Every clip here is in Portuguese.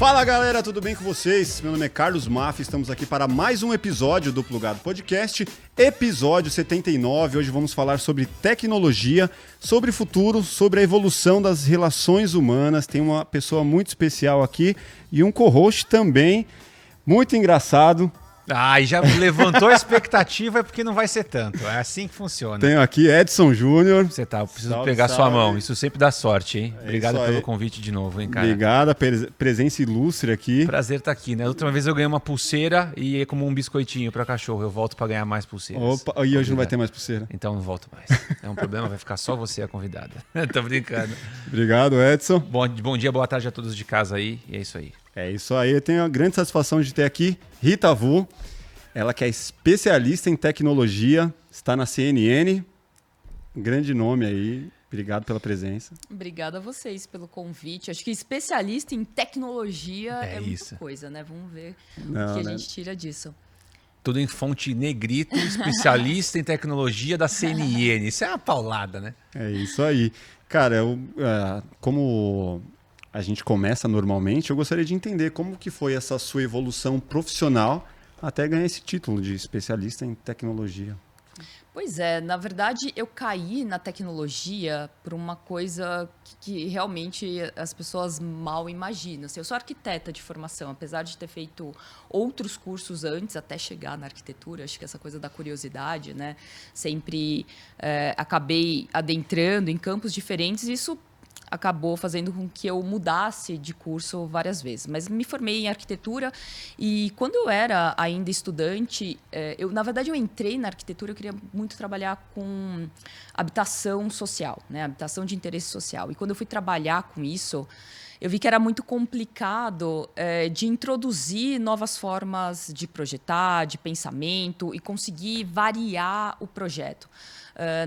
Fala galera, tudo bem com vocês? Meu nome é Carlos Maffi, estamos aqui para mais um episódio do Plugado Podcast, episódio 79. Hoje vamos falar sobre tecnologia, sobre futuro, sobre a evolução das relações humanas. Tem uma pessoa muito especial aqui e um co-host também muito engraçado. E já levantou a expectativa, é porque não vai ser tanto. É assim que funciona. Tenho aqui Edson Júnior. Você tá, eu preciso pegar sua mão. Isso sempre dá sorte, hein? Obrigado isso pelo aí. convite de novo, hein, cara? Obrigado, presença ilustre aqui. Prazer estar aqui, né? A última vez eu ganhei uma pulseira e é como um biscoitinho para cachorro. Eu volto para ganhar mais pulseiras. Opa, e hoje não vai ter mais pulseira. Então não volto mais. É um problema, vai ficar só você a convidada. Tô brincando. Obrigado, Edson. Bom dia, boa tarde a todos de casa aí. E é isso aí. É isso aí, eu tenho a grande satisfação de ter aqui Rita Vu. Ela que é especialista em tecnologia, está na CNN. Grande nome aí. Obrigado pela presença. Obrigada a vocês pelo convite. Acho que especialista em tecnologia é muita isso. coisa, né? Vamos ver o que a gente tira disso. Tudo em fonte negrito, especialista em tecnologia da CNN. Isso é uma paulada, né? É isso aí. Cara, como a gente começa normalmente, eu gostaria de entender como que foi essa sua evolução profissional até ganhar esse título de especialista em tecnologia. Pois é, na verdade eu caí na tecnologia por uma coisa que realmente as pessoas mal imaginam. Assim, eu sou arquiteta de formação, apesar de ter feito outros cursos antes, até chegar na arquitetura, acho que essa coisa da curiosidade, né? Sempre acabei adentrando em campos diferentes e isso acabou fazendo com que eu mudasse de curso várias vezes. Mas me formei em arquitetura e quando eu era ainda estudante, na verdade eu entrei na arquitetura, eu queria muito trabalhar com habitação social, né? Habitação de interesse social. E quando eu fui trabalhar com isso, eu vi que era muito complicado de introduzir novas formas de projetar, de pensamento e conseguir variar o projeto.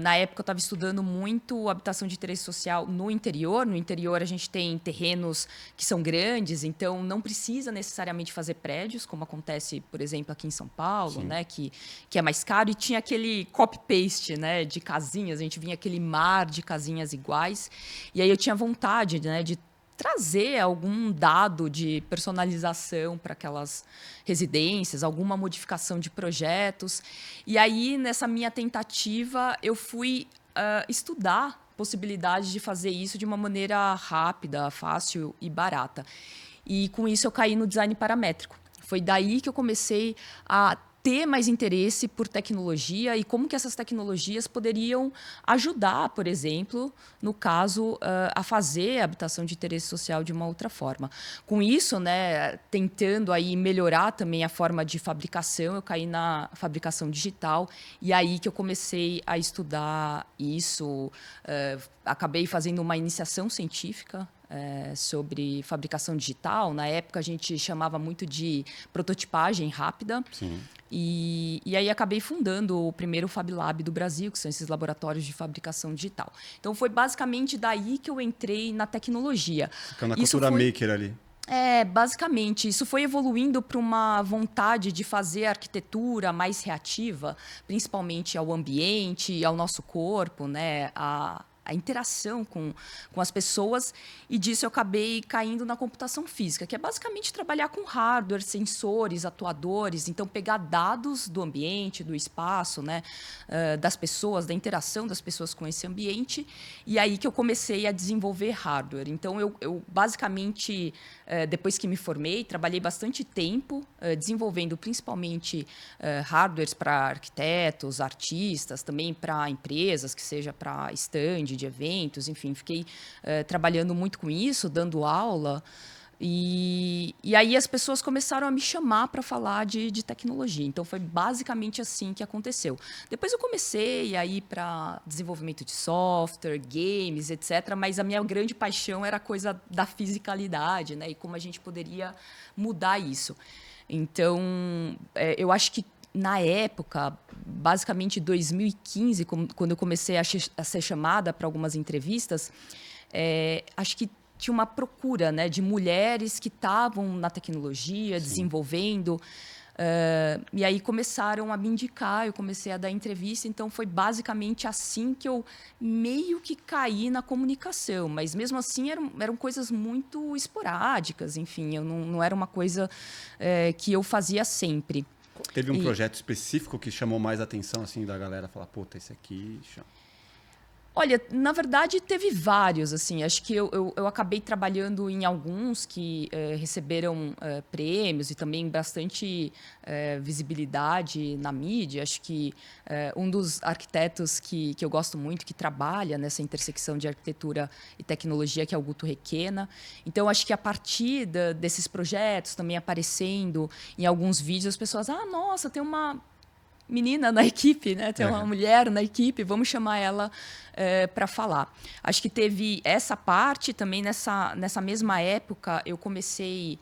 Na época, eu estava estudando muito habitação de interesse social no interior. No interior, a gente tem terrenos que são grandes, então não precisa necessariamente fazer prédios, como acontece, por exemplo, aqui em São Paulo, né, que é mais caro. E tinha aquele copy-paste, né, de casinhas, a gente vinha aquele mar de casinhas iguais. E aí eu tinha vontade, né, de trazer algum dado de personalização para aquelas residências, alguma modificação de projetos. E aí, nessa minha tentativa, eu fui estudar possibilidades de fazer isso de uma maneira rápida, fácil e barata. E, com isso, eu caí no design paramétrico. Foi daí que eu comecei a ter mais interesse por tecnologia e como que essas tecnologias poderiam ajudar, por exemplo, no caso, a fazer a habitação de interesse social de uma outra forma. Com isso, né, tentando aí melhorar também a forma de fabricação, eu caí na fabricação digital e aí que eu comecei a estudar isso, acabei fazendo uma iniciação científica sobre fabricação digital. Na época, a gente chamava muito de prototipagem rápida. Sim. E aí acabei fundando o primeiro Fab Lab do Brasil, que são esses laboratórios de fabricação digital. Então, foi basicamente daí que eu entrei na tecnologia. Ficando na cultura maker ali. Basicamente, isso foi evoluindo para uma vontade de fazer arquitetura mais reativa, principalmente ao ambiente, ao nosso corpo, né? A interação com as pessoas, e disso eu acabei caindo na computação física, que é basicamente trabalhar com hardware, sensores, atuadores, então pegar dados do ambiente, do espaço, né, das pessoas, da interação das pessoas com esse ambiente, e aí que eu comecei a desenvolver hardware. Então, eu basicamente, depois que me formei, trabalhei bastante tempo desenvolvendo principalmente hardwares para arquitetos, artistas, também para empresas, que seja para stand, de eventos, enfim, fiquei trabalhando muito com isso, dando aula. E aí as pessoas começaram a me chamar para falar de tecnologia. Então, foi basicamente assim que aconteceu. Depois eu comecei a ir para desenvolvimento de software, games, etc. Mas a minha grande paixão era a coisa da fisicalidade, né? E como a gente poderia mudar isso. Então, eu acho que na época, basicamente 2015, quando eu comecei a ser chamada para algumas entrevistas, acho que tinha uma procura, né, de mulheres que estavam na tecnologia, desenvolvendo. E aí começaram a me indicar, eu comecei a dar entrevista, então foi basicamente assim que eu meio que caí na comunicação, mas mesmo assim eram coisas muito esporádicas, enfim, eu não era uma coisa que eu fazia sempre. Teve um projeto específico que chamou mais a atenção assim, da galera falar, puta, esse aqui... Olha, na verdade, teve vários, assim. Acho que eu acabei trabalhando em alguns que receberam prêmios e também bastante visibilidade na mídia. Acho que um dos arquitetos que eu gosto muito, que trabalha nessa intersecção de arquitetura e tecnologia, que é o Guto Requena. Então, acho que a partir desses projetos também aparecendo em alguns vídeos, as pessoas... Ah, nossa, tem uma... menina na equipe, né? Tem uma mulher na equipe, vamos chamar ela para falar. Acho que teve essa parte também nessa mesma época. Eu comecei,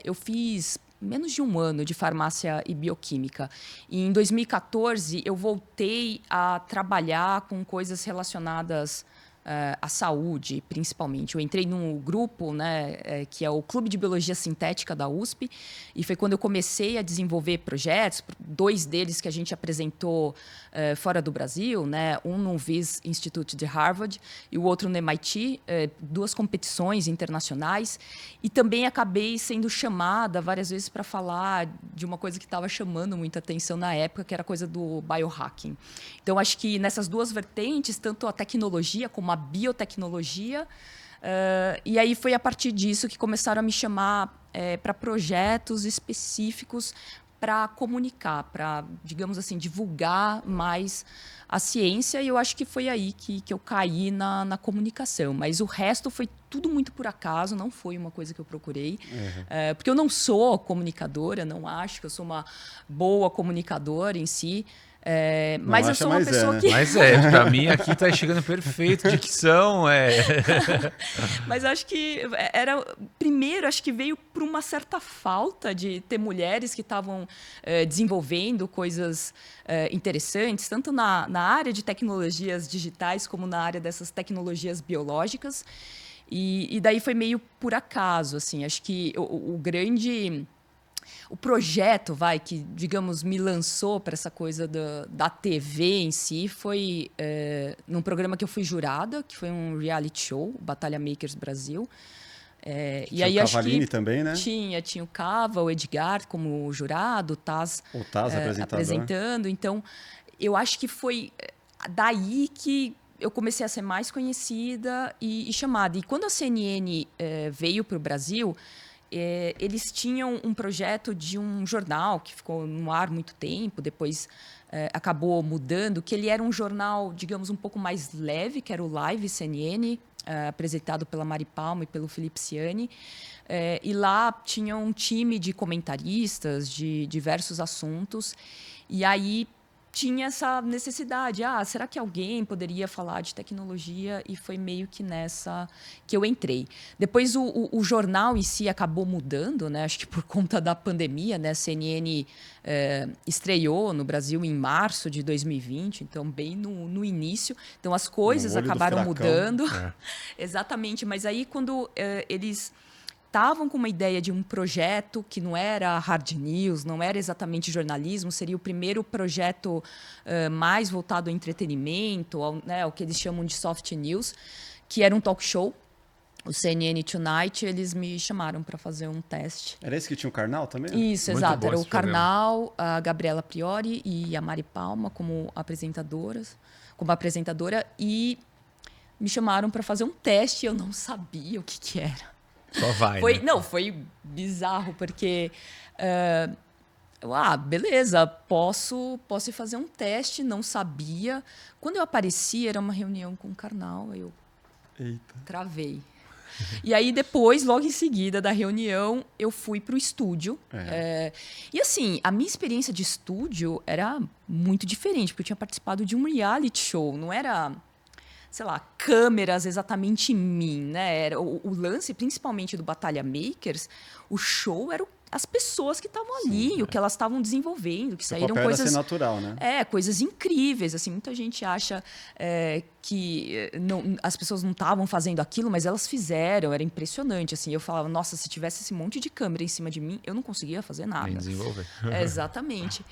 eu fiz menos de um ano de farmácia e bioquímica. E em 2014 eu voltei a trabalhar com coisas relacionadas à saúde, principalmente. Eu entrei num grupo, né, que é o Clube de Biologia Sintética da USP, e foi quando eu comecei a desenvolver projetos, 2 deles que a gente apresentou fora do Brasil, né, um no Wyss Institute de Harvard e o outro no MIT, 2 competições internacionais, e também acabei sendo chamada várias vezes para falar de uma coisa que estava chamando muita atenção na época, que era a coisa do biohacking. Então, acho que nessas 2 vertentes, tanto a tecnologia como a biotecnologia, e aí foi a partir disso que começaram a me chamar para projetos específicos para comunicar, para, digamos assim, divulgar mais a ciência, e eu acho que foi aí que eu caí na comunicação. Mas o resto foi tudo muito por acaso, não foi uma coisa que eu procurei. Porque eu não sou comunicadora, não acho que eu sou uma boa comunicadora em si. Mas eu sou uma pessoa que... Mas pra mim aqui tá chegando perfeito, dicção, Mas acho que primeiro, acho que veio por uma certa falta de ter mulheres que estavam desenvolvendo coisas interessantes, tanto na área de tecnologias digitais como na área dessas tecnologias biológicas. E daí foi meio por acaso, assim. Acho que o projeto, que, digamos, me lançou para essa coisa da TV em si foi num programa que eu fui jurada, que foi um reality show, Batalha Makers Brasil. E aí, o Cavalini também, né? Tinha o Cava, o Edgar como jurado, o Taz apresentando. Então, eu acho que foi daí que eu comecei a ser mais conhecida e chamada. E quando a CNN veio para o Brasil... eles tinham um projeto de um jornal que ficou no ar muito tempo, depois acabou mudando, que ele era um jornal, digamos, um pouco mais leve, que era o Live CNN, apresentado pela Mari Palma e pelo Felipe Ciani. E lá tinha um time de comentaristas de diversos assuntos. E aí tinha essa necessidade. Será que alguém poderia falar de tecnologia? E foi meio que nessa que eu entrei. Depois, o jornal em si acabou mudando, né? Acho que por conta da pandemia, né? A CNN estreou no Brasil em março de 2020, então bem no início. Então, as coisas acabaram mudando. Exatamente. Mas aí, quando eles... estavam com uma ideia de um projeto que não era hard news, não era exatamente jornalismo, seria o primeiro projeto mais voltado ao entretenimento, ao que eles chamam de soft news, que era um talk show, o CNN Tonight. Eles me chamaram para fazer um teste. Era esse que tinha o Karnal também? Isso, exato. Era o Karnal, a Gabriela Priori e a Mari Palma como apresentadora, e me chamaram para fazer um teste e eu não sabia o que era. Só vai, né? Não, foi bizarro, porque... beleza, posso ir fazer um teste, não sabia. Quando eu apareci, era uma reunião com o Karnal, eu travei. E aí, depois, logo em seguida da reunião, eu fui para o estúdio. E assim, a minha experiência de estúdio era muito diferente, porque eu tinha participado de um reality show, não era... sei lá, câmeras exatamente em mim, né? Era o lance, principalmente do Batalha Makers, o show era as pessoas que estavam ali, o que elas estavam desenvolvendo, que saíram papel era coisas... ser natural, né? Coisas incríveis, assim, muita gente acha que as pessoas não estavam fazendo aquilo, mas elas fizeram, era impressionante, assim, eu falava, nossa, se tivesse esse monte de câmera em cima de mim, eu não conseguia fazer nada. Nem desenvolver. Exatamente.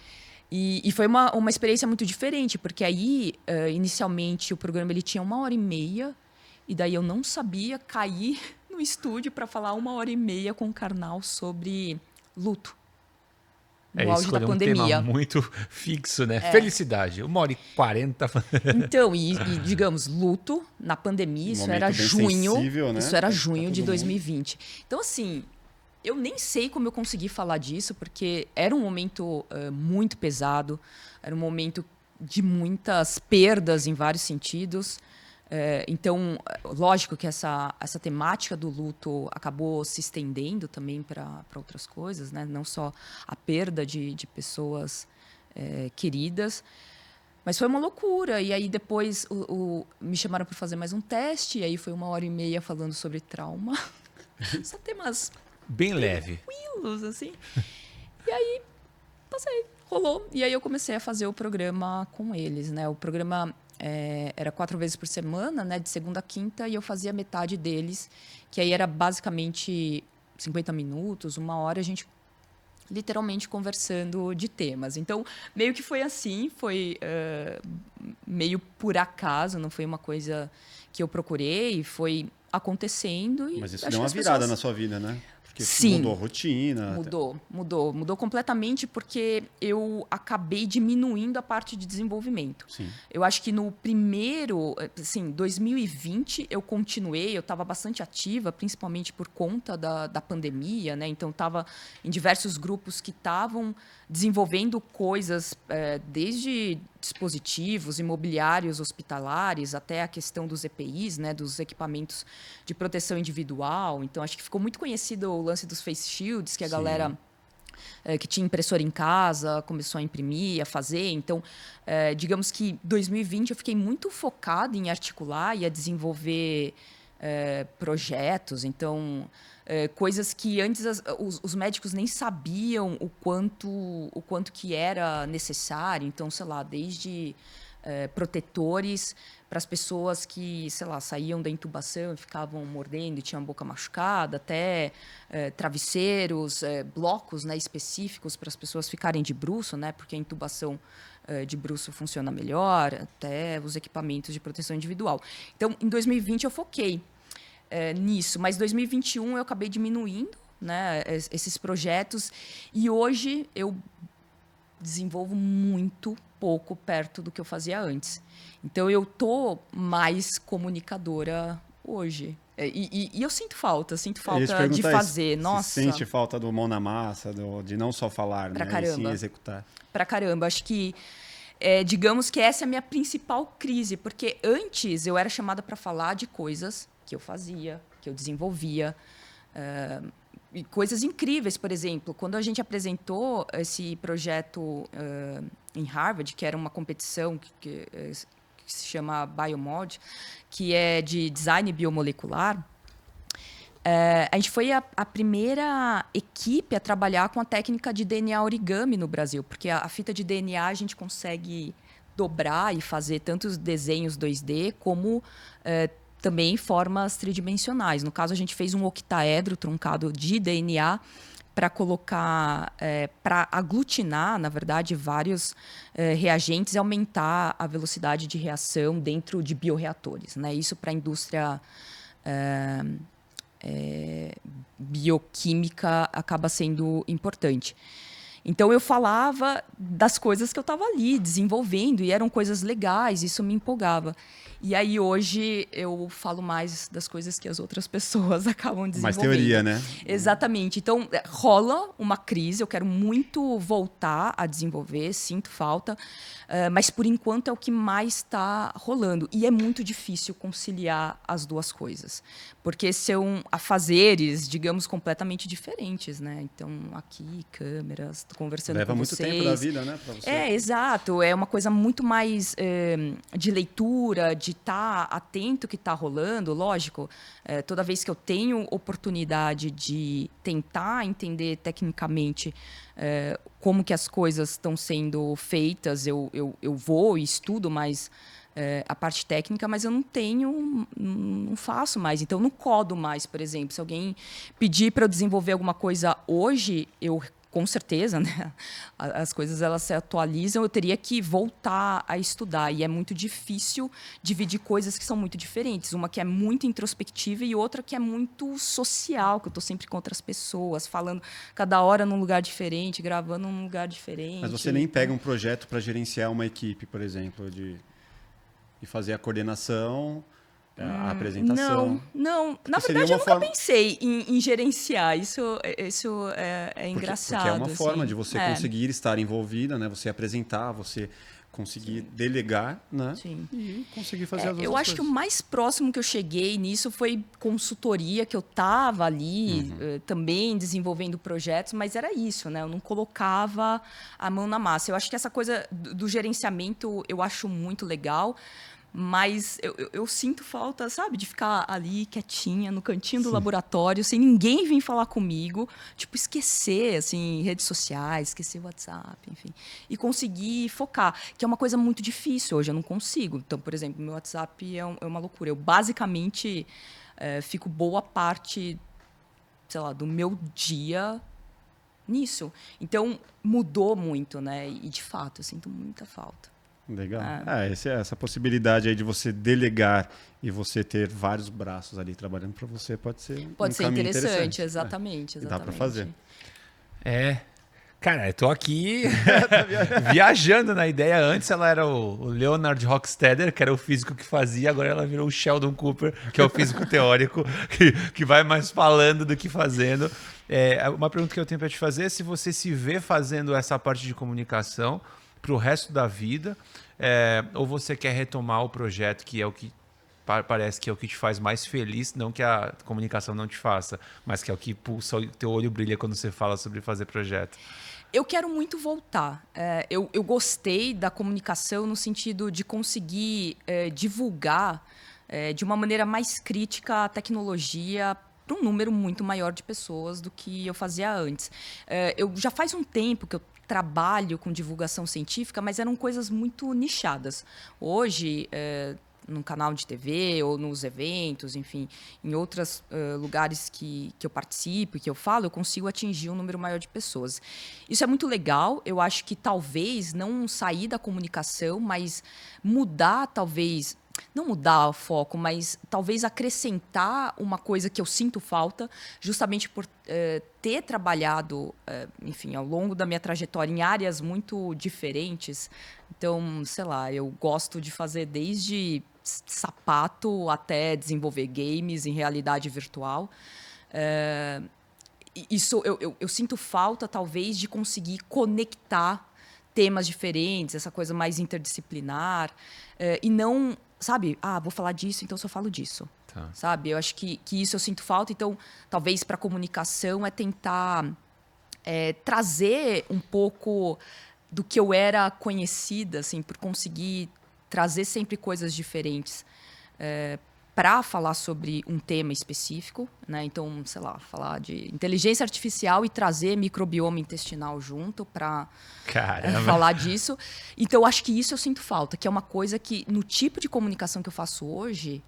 E foi uma experiência muito diferente, porque aí, inicialmente, o programa ele tinha 1h30, e daí eu não sabia cair no estúdio para falar 1h30 com o Karnal sobre luto. No auge da pandemia. Um tema muito fixo, né? Felicidade. 1h40. Então, e digamos, luto na pandemia, isso era junho. Sensível, né? Isso era junho de mundo. 2020. Então, assim, eu nem sei como eu consegui falar disso, porque era um momento muito pesado, era um momento de muitas perdas em vários sentidos. Então, lógico que essa temática do luto acabou se estendendo também para outras coisas, né? Não só a perda de pessoas queridas. Mas foi uma loucura. E aí depois me chamaram para fazer mais um teste, e aí foi 1h30 falando sobre trauma. Só temas bem leve. Tranquilos, assim. E aí, passei, rolou. E aí eu comecei a fazer o programa com eles, né? O programa... era 4 vezes por semana, né, de segunda a quinta, e eu fazia metade deles, que aí era basicamente 50 minutos, 1 hora, a gente literalmente conversando de temas. Então, meio que foi assim, foi meio por acaso, não foi uma coisa que eu procurei, foi acontecendo. Mas isso deu uma virada na sua vida, né? Porque mudou a rotina. Mudou completamente, porque eu acabei diminuindo a parte de desenvolvimento. Sim. Eu acho que no primeiro, assim, 2020, eu continuei, eu estava bastante ativa, principalmente por conta da pandemia, né? Então, estava em diversos grupos que estavam desenvolvendo coisas, desde dispositivos imobiliários hospitalares até a questão dos EPIs, né, dos equipamentos de proteção individual. Então, acho que ficou muito conhecido o lance dos face shields, que a galera que tinha impressora em casa começou a imprimir, a fazer. Então, digamos que 2020 eu fiquei muito focada em articular e a desenvolver projetos. Então, coisas que antes os médicos nem sabiam o quanto que era necessário. Então, sei lá, desde protetores para as pessoas que, sei lá, saíam da intubação e ficavam mordendo e tinham a boca machucada, até travesseiros, blocos, né, específicos para as pessoas ficarem de bruço, né, porque a intubação de bruço funciona melhor, até os equipamentos de proteção individual. Então, em 2020 eu foquei nisso, mas 2021 eu acabei diminuindo, né, esses projetos, e hoje eu desenvolvo muito pouco perto do que eu fazia antes. Então, eu tô mais comunicadora hoje. E eu sinto falta de fazer. Nossa. Você sente falta do mão na massa, de não só falar, pra né, caramba. e sim executar. Pra caramba. Acho que, digamos que essa é a minha principal crise, porque antes eu era chamada para falar de coisas que eu fazia, que eu desenvolvia, e coisas incríveis. Por exemplo, quando a gente apresentou esse projeto em Harvard, que era uma competição que se chama Biomod, que é de design biomolecular, a gente foi a primeira equipe a trabalhar com a técnica de DNA origami no Brasil, porque a fita de DNA a gente consegue dobrar e fazer tanto os desenhos 2D como também formas tridimensionais. No caso, a gente fez um octaedro truncado de DNA para colocar, para aglutinar, na verdade, vários reagentes e aumentar a velocidade de reação dentro de bioreatores, né? Isso para a indústria bioquímica acaba sendo importante. Então, eu falava das coisas que eu estava ali desenvolvendo, e eram coisas legais, isso me empolgava. E aí, hoje, eu falo mais das coisas que as outras pessoas acabam desenvolvendo. Mais teoria, né? Exatamente. Então, rola uma crise, eu quero muito voltar a desenvolver, sinto falta, mas, por enquanto, é o que mais está rolando. E é muito difícil conciliar as duas coisas, porque são afazeres, digamos, completamente diferentes, né? Então, aqui, câmeras, conversando Leva com muito vocês. tempo da vida, né, para você. Exato. É uma coisa muito mais de leitura, de estar atento ao que está rolando. Lógico, toda vez que eu tenho oportunidade de tentar entender tecnicamente como que as coisas estão sendo feitas, eu vou e estudo mais a parte técnica, mas eu não faço mais. Então, eu não codo mais, por exemplo. Se alguém pedir para eu desenvolver alguma coisa hoje, com certeza, né? As coisas elas se atualizam, eu teria que voltar a estudar. E é muito difícil dividir coisas que são muito diferentes. Uma que é muito introspectiva e outra que é muito social, que eu estou sempre com outras pessoas, falando cada hora num lugar diferente, gravando num lugar diferente. Mas você nem pega um projeto para gerenciar uma equipe, por exemplo, e fazer a coordenação, a apresentação. Não. Na seria verdade, eu uma nunca forma- pensei em gerenciar. Isso é engraçado. Porque é uma assim. forma de você conseguir estar envolvida, né? Você apresentar, você conseguir delegar, né? Sim. E conseguir fazer as outras Eu acho que o mais próximo que eu cheguei nisso foi consultoria, que eu estava ali também desenvolvendo projetos, mas era isso, né? Eu não colocava a mão na massa. Eu acho que essa coisa do gerenciamento eu acho muito legal, mas eu sinto falta, sabe, de ficar ali quietinha no cantinho do laboratório, sem ninguém vir falar comigo, tipo, esquecer, assim, redes sociais, esquecer WhatsApp, enfim, e conseguir focar, que é uma coisa muito difícil hoje, eu não consigo. Então, por exemplo, meu WhatsApp é uma loucura. Eu, basicamente, fico boa parte, sei lá, do meu dia nisso. Então, mudou muito, né? E, de fato, eu sinto muita falta. Legal. Essa possibilidade aí de você delegar e você ter vários braços ali trabalhando para você pode ser caminho interessante. Exatamente. E dá para fazer. Cara, eu tô aqui viajando na ideia. Antes ela era o Leonard Rockstetter, que era o físico que fazia. Agora ela virou o Sheldon Cooper, que é o físico teórico, que vai mais falando do que fazendo. Uma pergunta que eu tenho para te fazer é se você se vê fazendo essa parte de comunicação para o resto da vida, ou você quer retomar o projeto, que é o que parece que é o que te faz mais feliz, não que a comunicação não te faça, mas que é o que pulsa, o teu olho brilha quando você fala sobre fazer projeto. Eu quero muito voltar. Eu gostei da comunicação no sentido de conseguir divulgar de uma maneira mais crítica a tecnologia para um número muito maior de pessoas do que eu fazia antes. Eu já faz um tempo que eu trabalho com divulgação científica, mas eram coisas muito nichadas. Hoje, num canal de TV ou nos eventos, enfim, em outros lugares que eu participo e que eu falo, eu consigo atingir um número maior de pessoas. Isso é muito legal. Eu acho que talvez não sair da comunicação, mas mudar, talvez... Não mudar o foco, mas talvez acrescentar uma coisa que eu sinto falta, justamente por ter trabalhado, enfim, ao longo da minha trajetória em áreas muito diferentes. Então, sei lá, eu gosto de fazer desde sapato até desenvolver games em realidade virtual. Isso eu sinto falta, talvez, de conseguir conectar temas diferentes, essa coisa mais interdisciplinar, e não... Sabe? Vou falar disso, então só falo disso. Tá. Sabe? Eu acho que isso eu sinto falta. Então, talvez para a comunicação é tentar trazer um pouco do que eu era conhecida, assim, por conseguir trazer sempre coisas diferentes para falar sobre um tema específico, né? Então, sei lá, falar de inteligência artificial e trazer microbioma intestinal junto para falar disso. Então, acho que isso eu sinto falta, que é uma coisa que, no tipo de comunicação que eu faço hoje,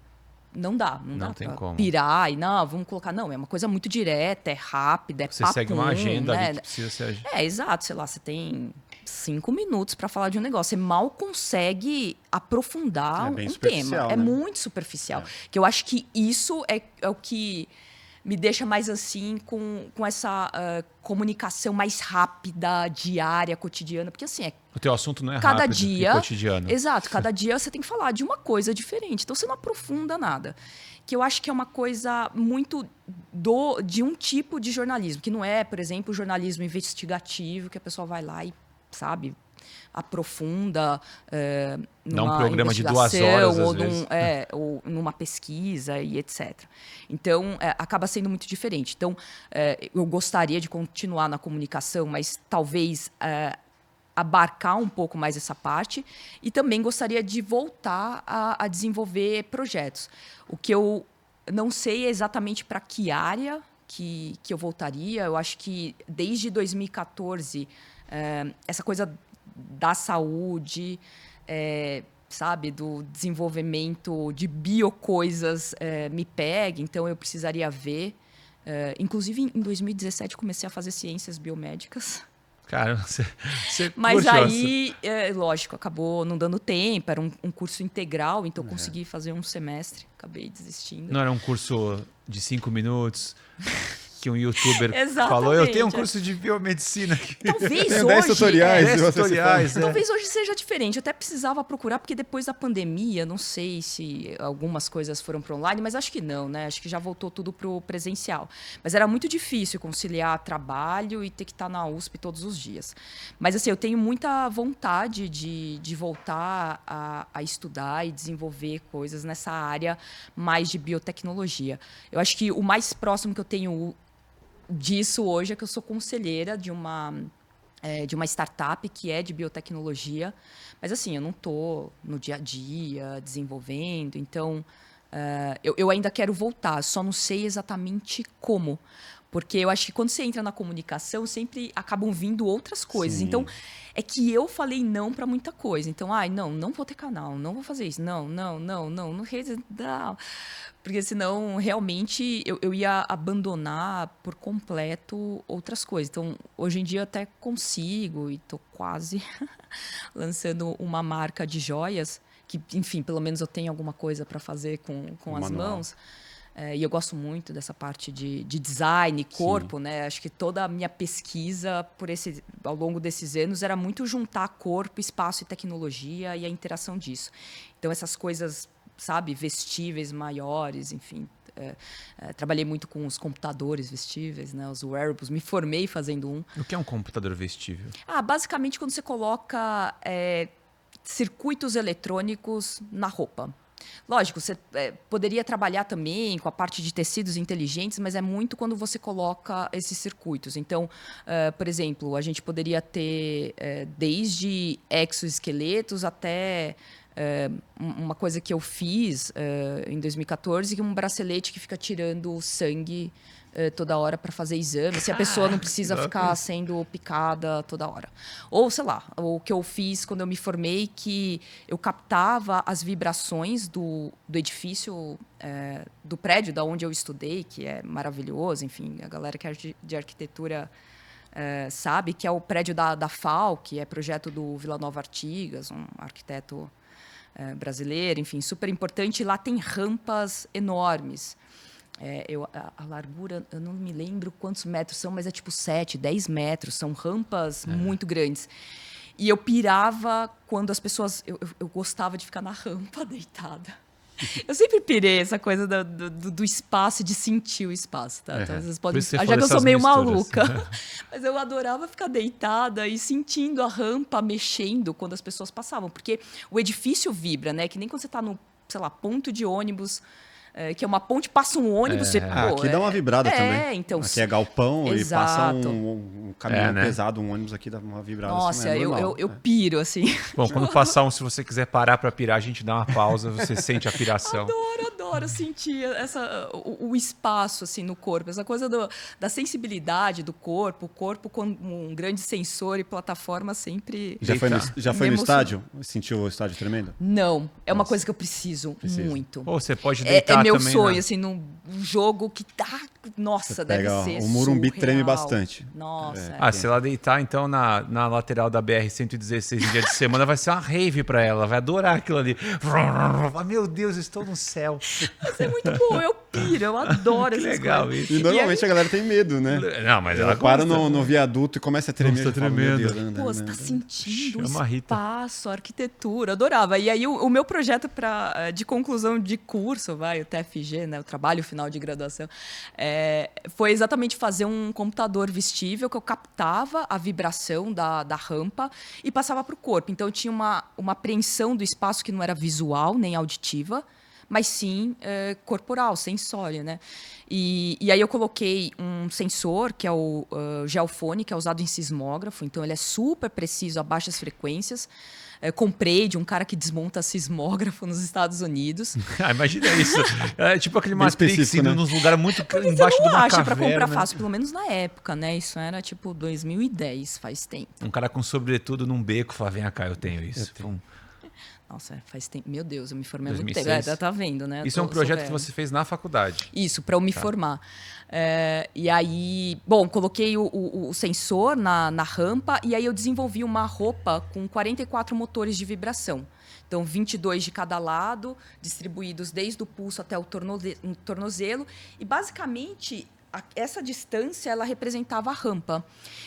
não dá para pirar e vamos colocar. Não, é uma coisa muito direta, é rápida, Você segue uma agenda, né? Ali que precisa ser... exato. Sei lá, você tem 5 minutos para falar de um negócio. Você mal consegue aprofundar um tema. Né? É muito superficial. Que eu acho que isso é o que me deixa mais assim com essa comunicação mais rápida, diária, cotidiana. Porque assim, o teu assunto não é cada rápido dia, e cotidiano. Exato. Cada dia você tem que falar de uma coisa diferente. Então você não aprofunda nada. Que eu acho que é uma coisa muito de um tipo de jornalismo. Que não é, por exemplo, o jornalismo investigativo, que a pessoa vai lá e sabe, aprofunda Dá um numa programa de 2 investigação horas, às vezes. ou numa pesquisa e etc. Então, acaba sendo muito diferente. Então, eu gostaria de continuar na comunicação, mas talvez abarcar um pouco mais essa parte, e também gostaria de voltar a desenvolver projetos. O que eu não sei exatamente para que área que eu voltaria. Eu acho que desde 2014, essa coisa da saúde, sabe, do desenvolvimento de biocoisas me pega, então eu precisaria ver. Inclusive, em 2017, comecei a fazer ciências biomédicas. Cara, você Mas curtiu aí, lógico, acabou não dando tempo, era um curso integral, então consegui fazer um semestre, acabei desistindo. Não era um curso de 5 minutos que um youtuber Exatamente, falou, eu tenho um curso de biomedicina aqui. Talvez Tem hoje... 10 tutoriais. 10 e você tutoriais, Talvez hoje seja diferente. Eu até precisava procurar, porque depois da pandemia, não sei se algumas coisas foram para online, mas acho que não, né? Acho que já voltou tudo para o presencial. Mas era muito difícil conciliar trabalho e ter que estar na USP todos os dias. Mas assim, eu tenho muita vontade de voltar a estudar e desenvolver coisas nessa área mais de biotecnologia. Eu acho que o mais próximo que eu tenho disso hoje é que eu sou conselheira de uma startup que é de biotecnologia, mas assim, eu não estou no dia a dia desenvolvendo, então eu ainda quero voltar, só não sei exatamente como, porque eu acho que quando você entra na comunicação, sempre acabam vindo outras coisas. Sim. Então, é que eu falei não para muita coisa. Então, não vou ter canal, não vou fazer isso, não. Porque senão, realmente, eu ia abandonar por completo outras coisas. Então, hoje em dia, eu até consigo e estou quase lançando uma marca de joias, que, enfim, pelo menos eu tenho alguma coisa para fazer com as mãos. E eu gosto muito dessa parte de design, corpo, né? Acho que toda a minha pesquisa ao longo desses anos era muito juntar corpo, espaço e tecnologia e a interação disso. Então, essas coisas, sabe, vestíveis maiores, enfim. Trabalhei muito com os computadores vestíveis, né? Os wearables. Me formei fazendo um. O que é um computador vestível? Basicamente, quando você coloca circuitos eletrônicos na roupa. Lógico, você poderia trabalhar também com a parte de tecidos inteligentes, mas é muito quando você coloca esses circuitos. Então, por exemplo, a gente poderia ter desde exoesqueletos até uma coisa que eu fiz em 2014, que é um bracelete que fica tirando sangue toda hora para fazer exame, se a pessoa não precisa ficar sendo picada toda hora. Ou, sei lá, o que eu fiz quando eu me formei, que eu captava as vibrações do edifício, do prédio da onde eu estudei, que é maravilhoso, enfim, a galera que é de arquitetura sabe, que é o prédio da FAO, que é projeto do Vila Nova Artigas, um arquiteto brasileiro, enfim, super importante. Lá tem rampas enormes. A largura, eu não me lembro quantos metros são, mas é tipo 7, 10 metros. São rampas muito grandes. E eu pirava quando as pessoas... Eu gostava de ficar na rampa deitada. Eu sempre pirei essa coisa do espaço, de sentir o espaço. Tá? Então, vocês podem achar que eu sou meio maluca. Mas eu adorava ficar deitada e sentindo a rampa mexendo quando as pessoas passavam. Porque o edifício vibra, né? Que nem quando você está no, sei lá, ponto de ônibus... que é uma ponte, passa um ônibus... aqui dá uma vibrada também. Então, aqui é galpão. exato. E passa um caminhão pesado, um ônibus aqui dá uma vibrada. Nossa, assim, eu piro, assim. Bom, quando passar se você quiser parar para pirar, a gente dá uma pausa, você sente a piração. Adoro sentir o espaço assim, no corpo, essa coisa da sensibilidade do corpo, o corpo como um grande sensor e plataforma sempre... Já foi no estádio? Sentiu o estádio tremendo? Não, é uma coisa que eu preciso muito. Ou você pode deitar meu também, sonho, né? assim, num jogo que tá... Nossa, deve ser o Morumbi surreal. treme bastante. Nossa. Se ela deitar, então, na lateral da BR-116 em dia de semana, vai ser uma rave pra ela. Vai adorar aquilo ali. Meu Deus, estou no céu. Vai ser muito bom, eu piro, eu adoro essas legal coisas. isso. E normalmente a galera tem medo, né? Não, mas Ela ela para gosta. no viaduto e começa a tremer. Nossa, tá e fala, "Meu tremendo." Deus, anda, Pô, você anda, tá anda." sentindo Chama o a Rita. espaço, a arquitetura, adorava. E aí o meu projeto de conclusão de curso, o TFG, né, o trabalho final de graduação, foi exatamente fazer um computador vestível que eu captava a vibração da rampa e passava para o corpo. Então eu tinha uma apreensão do espaço que não era visual nem auditiva, mas sim corporal, sensória, né? E aí eu coloquei um sensor, que é o Geofone, que é usado em sismógrafo, então ele é super preciso a baixas frequências. Comprei de um cara que desmonta sismógrafo nos Estados Unidos. Imagina isso. É tipo aquele Bem Matrix específico, indo né? nos lugares muito Porque embaixo você de não uma acha para comprar caverna. fácil, pelo menos na época, né? Isso era tipo 2010, faz tempo. Um cara com sobretudo num beco fala, vem cá, eu tenho isso. Pum. Nossa, faz tempo. Meu Deus, eu me formei há muito 2006. tempo. Tá vendo, né? Isso é um projeto que você fez na faculdade. Isso, para eu me formar. E aí, bom, coloquei o sensor na rampa e aí eu desenvolvi uma roupa com 44 motores de vibração. Então, 22 de cada lado, distribuídos desde o pulso até o tornozelo. E, basicamente, essa distância ela representava a rampa.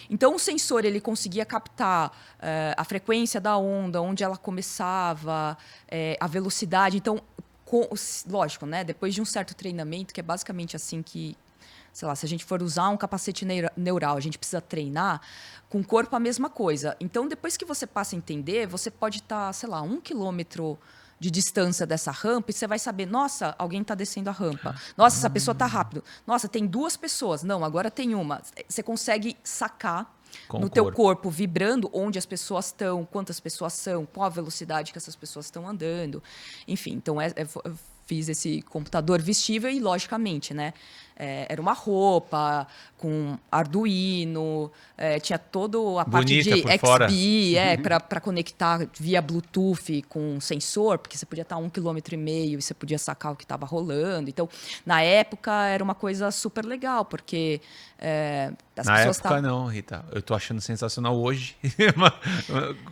Então, o sensor ele conseguia captar a frequência da onda, onde ela começava, a velocidade. Então, lógico, né? Depois de um certo treinamento, que é basicamente assim que, sei lá, se a gente for usar um capacete neural, a gente precisa treinar, com o corpo a mesma coisa. Então, depois que você passa a entender, você pode estar, sei lá, 1 quilômetro de distância dessa rampa e você vai saber, nossa, alguém está descendo a rampa. Nossa, essa pessoa está rápido. Nossa, tem 2 pessoas. Não, agora tem uma. Você consegue sacar Com no o teu corpo vibrando onde as pessoas estão, quantas pessoas são, qual a velocidade que essas pessoas estão andando. Enfim, então eu fiz esse computador vestível e, logicamente, né? Era uma roupa com Arduino, tinha toda a parte Bonita de por fora. XBee, para conectar via Bluetooth com sensor, porque você podia estar 1,5 km e você podia sacar o que estava rolando. Então, na época, era uma coisa super legal, porque as Na pessoas época não, Rita. Eu tô achando sensacional hoje.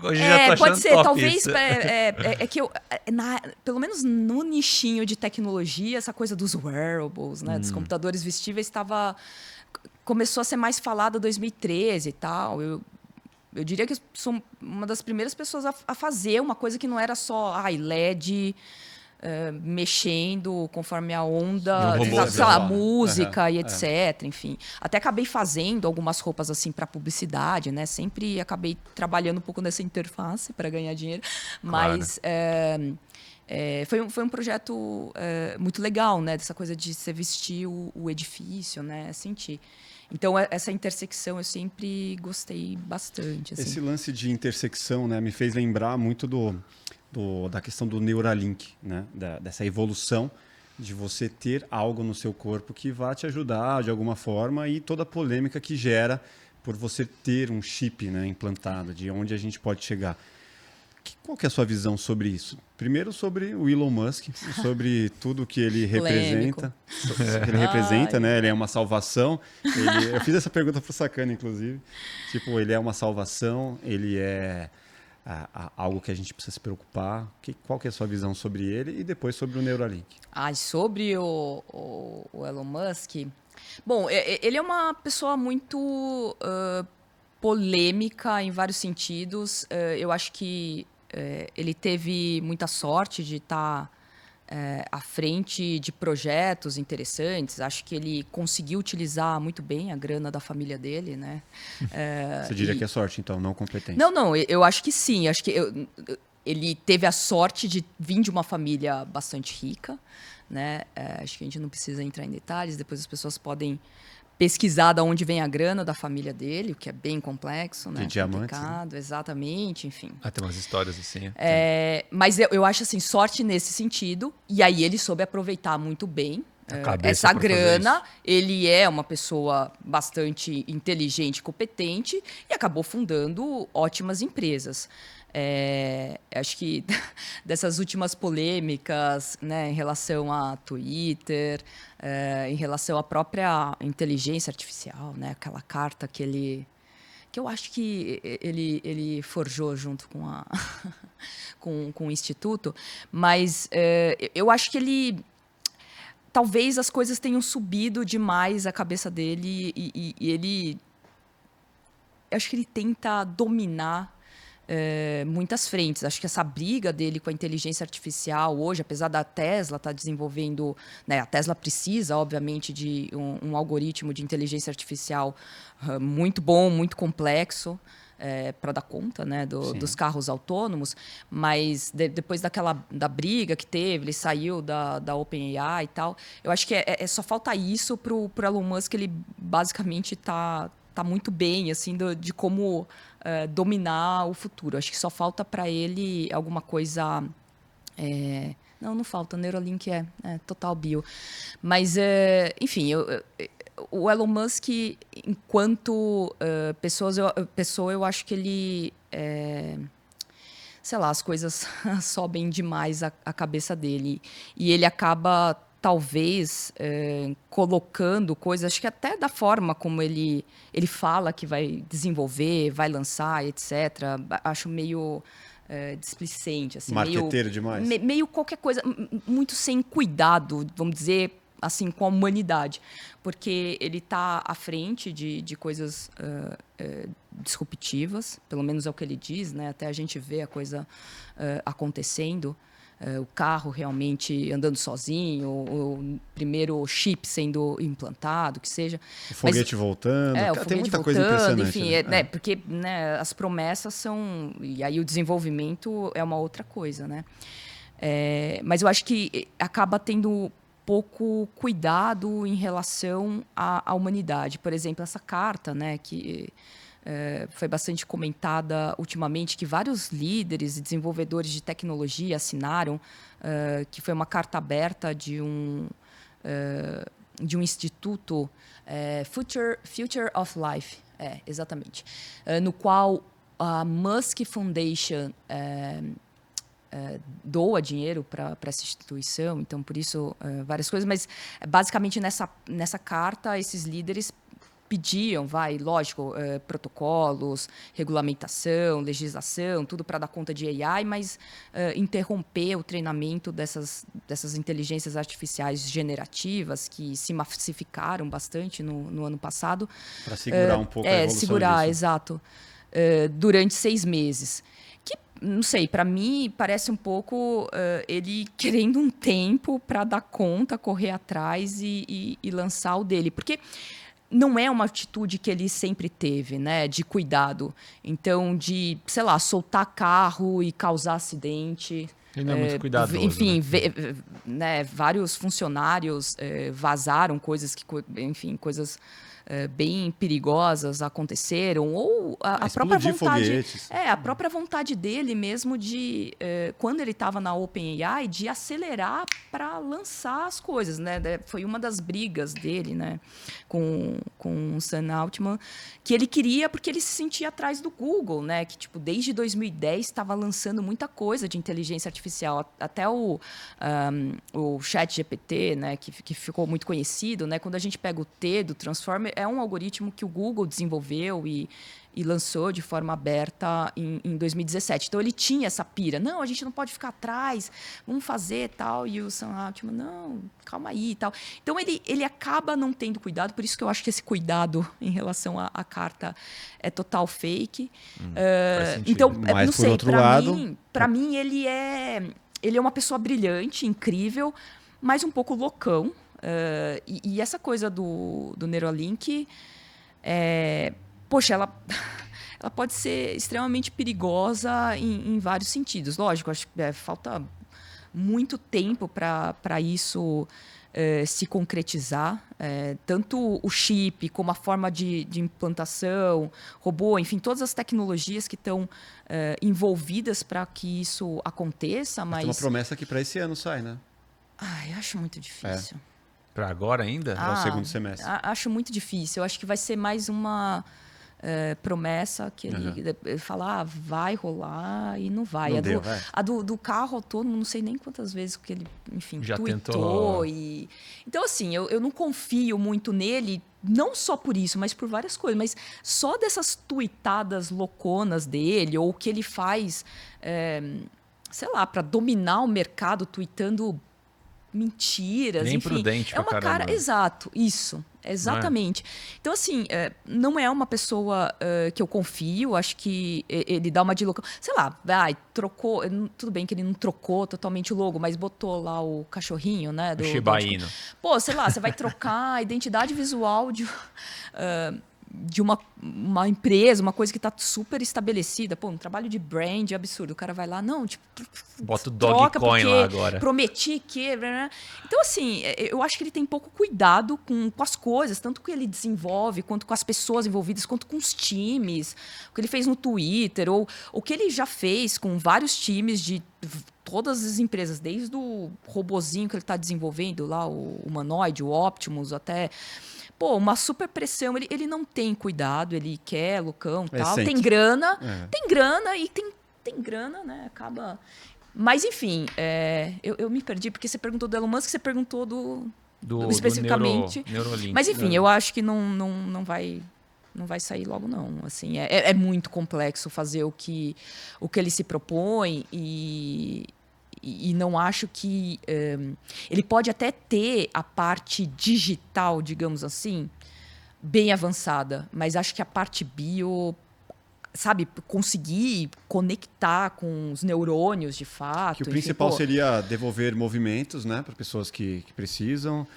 Hoje já tô achando pode ser, top talvez isso. que eu, pelo menos no nichinho de tecnologia, essa coisa dos wearables, né, dos computadores vestíveis começou a ser mais falada em 2013 e tal. Eu diria que eu sou uma das primeiras pessoas a fazer uma coisa que não era só LED mexendo conforme a onda, E um robô, sei lá, né? música e Uhum, etc. Enfim, até acabei fazendo algumas roupas assim para publicidade, né? Sempre acabei trabalhando um pouco nessa interface para ganhar dinheiro, mas foi um projeto muito legal, né? Dessa coisa de você vestir o edifício, né? Sentir. Então, essa intersecção eu sempre gostei bastante. Assim. Esse lance de intersecção, né, me fez lembrar muito da questão do Neuralink, né? Dessa evolução de você ter algo no seu corpo que vá te ajudar de alguma forma e toda a polêmica que gera por você ter um chip, né, implantado, de onde a gente pode chegar. Qual que é a sua visão sobre isso? Primeiro sobre o Elon Musk, sobre tudo que ele representa. Que ele representa, né? Ele é uma salvação. Eu fiz essa pergunta para o Sacana, inclusive. Tipo, ele é uma salvação, ele é algo que a gente precisa se preocupar. Qual que é a sua visão sobre ele e depois sobre o Neuralink? Sobre o Elon Musk... Bom, ele é uma pessoa muito polêmica em vários sentidos. Eu acho que ele teve muita sorte de estar à frente de projetos interessantes. Acho que ele conseguiu utilizar muito bem a grana da família dele, né? Você diria que é sorte, então, não competência? Não, eu acho que sim. Acho que ele teve a sorte de vir de uma família bastante rica, né? Acho que a gente não precisa entrar em detalhes. Depois as pessoas podem pesquisar de onde vem a grana da família dele, o que é bem complexo, né? De diamantes, né? Exatamente, enfim. Tem umas histórias assim. Mas eu acho assim, sorte nesse sentido. E aí ele soube aproveitar muito bem essa grana. Ele é uma pessoa bastante inteligente, competente e acabou fundando ótimas empresas. Acho que dessas últimas polêmicas, né, em relação a Twitter, em relação à própria inteligência artificial, né, aquela carta que eu acho que ele forjou junto com com o Instituto, mas eu acho que ele talvez as coisas tenham subido demais a cabeça dele e ele... Acho que ele tenta dominar muitas frentes. Acho que essa briga dele com a inteligência artificial hoje, apesar da Tesla estar desenvolvendo... Né, a Tesla precisa, obviamente, de um algoritmo de inteligência artificial muito bom, muito complexo, para dar conta, né, dos carros autônomos, mas depois da briga que teve, ele saiu da OpenAI e tal, eu acho que só falta isso para o Elon Musk. Ele basicamente tá muito bem, assim, de como dominar o futuro. Acho que só falta para ele alguma coisa... Não falta. Neuralink é total bio. Mas, enfim, o Elon Musk, enquanto pessoa, eu acho que ele... sei lá, as coisas sobem demais a cabeça dele. E ele acaba... talvez colocando coisas, acho que até da forma como ele fala que vai desenvolver, vai lançar, etc. Acho meio displicente. Assim, marqueteiro demais. Meio qualquer coisa, muito sem cuidado, vamos dizer assim, com a humanidade. Porque ele está à frente de coisas disruptivas, pelo menos é o que ele diz, né? Até a gente vê a coisa acontecendo. O carro realmente andando sozinho, o primeiro chip sendo implantado, que seja. O foguete voltando. O foguete tem muita voltando, coisa impressionante. Enfim, né? Porque as promessas são... E aí o desenvolvimento é uma outra coisa, né? Mas eu acho que acaba tendo pouco cuidado em relação à humanidade. Por exemplo, essa carta, né, que... foi bastante comentada ultimamente, que vários líderes e desenvolvedores de tecnologia assinaram, que foi uma carta aberta de um instituto, Future of Life, exatamente, no qual a Musk Foundation doa dinheiro para essa instituição, então por isso várias coisas, mas basicamente nessa carta esses líderes pediam, lógico, protocolos, regulamentação, legislação, tudo para dar conta de AI, mas interromper o treinamento dessas inteligências artificiais generativas que se massificaram bastante no ano passado. Para segurar um pouco a evolução disso. Exato. Durante 6 meses. Que, não sei, para mim parece um pouco ele querendo um tempo para dar conta, correr atrás e lançar o dele. Porque... não é uma atitude que ele sempre teve, né, de cuidado. Então, de, sei lá, soltar carro e causar acidente. Ele não é muito cuidadoso. Enfim, né, vários funcionários vazaram coisas coisas bem perigosas aconteceram, ou a própria vontade, foguetes. A própria vontade dele mesmo de, quando ele estava na OpenAI, de acelerar para lançar as coisas, né? Foi uma das brigas dele, né, com o Sam Altman, que ele queria porque ele se sentia atrás do Google, né? Que tipo desde 2010 estava lançando muita coisa de inteligência artificial, até o ChatGPT, né? Que ficou muito conhecido, né? Quando a gente pega o T do Transformer, é um algoritmo que o Google desenvolveu e lançou de forma aberta em 2017. Então, ele tinha essa pira. Não, a gente não pode ficar atrás, vamos fazer tal. E o Sam Altman, não, calma aí e tal. Então, ele acaba não tendo cuidado. Por isso que eu acho que esse cuidado em relação à carta é total fake. Então, mas, não sei, por outro lado... para mim, ele é uma pessoa brilhante, incrível, mas um pouco loucão. E essa coisa do Neuralink, poxa, ela pode ser extremamente perigosa em vários sentidos. Lógico, acho que falta muito tempo para isso se concretizar. Tanto o chip, como a forma de implantação, robô, enfim, todas as tecnologias que estão envolvidas para que isso aconteça. Mas tem uma promessa que para esse ano sai, né? Eu acho muito difícil. Para agora ainda? Para o segundo semestre. Acho muito difícil. Eu acho que vai ser mais uma promessa que ele fala, vai rolar e não vai. A do carro autônomo, não sei nem quantas vezes que ele, enfim, já tweetou. tentou. Então, assim, eu não confio muito nele, não só por isso, mas por várias coisas. Mas só dessas tweetadas louconas dele, ou o que ele faz, sei lá, para dominar o mercado, tweetando mentiras, Nem enfim. prudente É uma pra caramba. Exato, isso. Exatamente. Então, assim, não é uma pessoa que eu confio. Acho que ele dá uma dilução. Sei lá, trocou. Tudo bem que ele não trocou totalmente o logo, mas botou lá o cachorrinho, né? O Shiba Inu. Pô, sei lá, você vai trocar a identidade visual de uma empresa, uma coisa que está super estabelecida. Pô, um trabalho de brand absurdo. O cara vai lá, não, tipo... Bota o troca Dogecoin porque lá agora. prometi que... Né? Então, assim, eu acho que ele tem pouco cuidado com as coisas, tanto que ele desenvolve, quanto com as pessoas envolvidas, quanto com os times. O que ele fez no Twitter, ou o que ele já fez com vários times de todas as empresas, desde o robozinho que ele está desenvolvendo lá, o humanoide, o Optimus, até... Pô, uma super pressão, ele não tem cuidado, ele quer lucão e tal, tem grana e tem grana, né? Acaba... Mas, enfim, eu me perdi, porque você perguntou do Elon Musk, você perguntou do especificamente. Neuralink. Mas, enfim, eu acho que não vai sair logo, não. Assim, é muito complexo fazer o que ele se propõe e não acho que... ele pode até ter a parte digital, digamos assim, bem avançada, mas acho que a parte bio, sabe, conseguir conectar com os neurônios de fato. Que o principal seria devolver movimentos, né, para pessoas que precisam.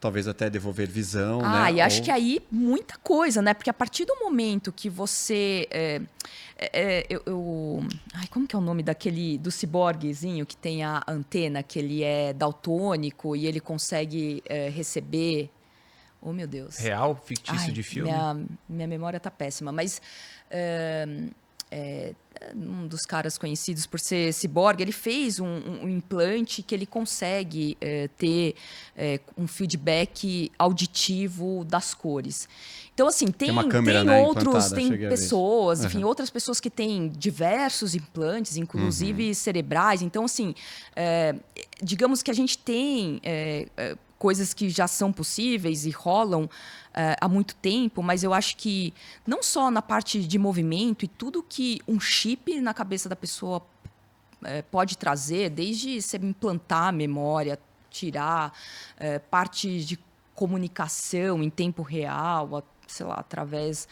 Talvez até devolver visão, né? E acho que aí muita coisa, né? Porque a partir do momento que você... como que é o nome do ciborguezinho que tem a antena, que ele é daltônico e ele consegue receber... Oh, meu Deus. Real? Fictício de filme? Minha memória tá péssima, mas... um dos caras conhecidos por ser ciborgue, ele fez um implante que ele consegue ter um feedback auditivo das cores. Então, assim, tem uma câmera, né, outros, tem implantada, pessoas, enfim, outras pessoas que têm diversos implantes, inclusive cerebrais. Então, assim, digamos que a gente tem coisas que já são possíveis e rolam há muito tempo, mas eu acho que não só na parte de movimento e tudo que um chip na cabeça da pessoa pode trazer, desde você implantar a memória, tirar parte de comunicação em tempo real, sei lá, através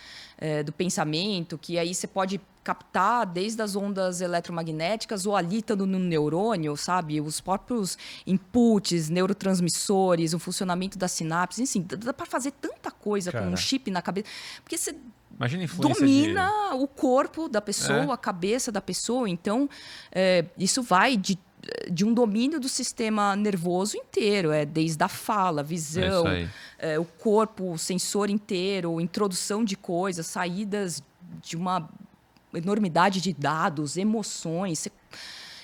do pensamento, que aí você pode captar desde as ondas eletromagnéticas ou ali estando no neurônio, sabe? Os próprios inputs, neurotransmissores, o funcionamento das sinapses, enfim, dá para fazer tanta coisa com um chip na cabeça. Porque você domina o corpo da pessoa, a cabeça da pessoa. Então, isso vai de um domínio do sistema nervoso inteiro, desde a fala, visão, o corpo, o sensor inteiro, introdução de coisas, saídas de uma enormidade de dados, emoções.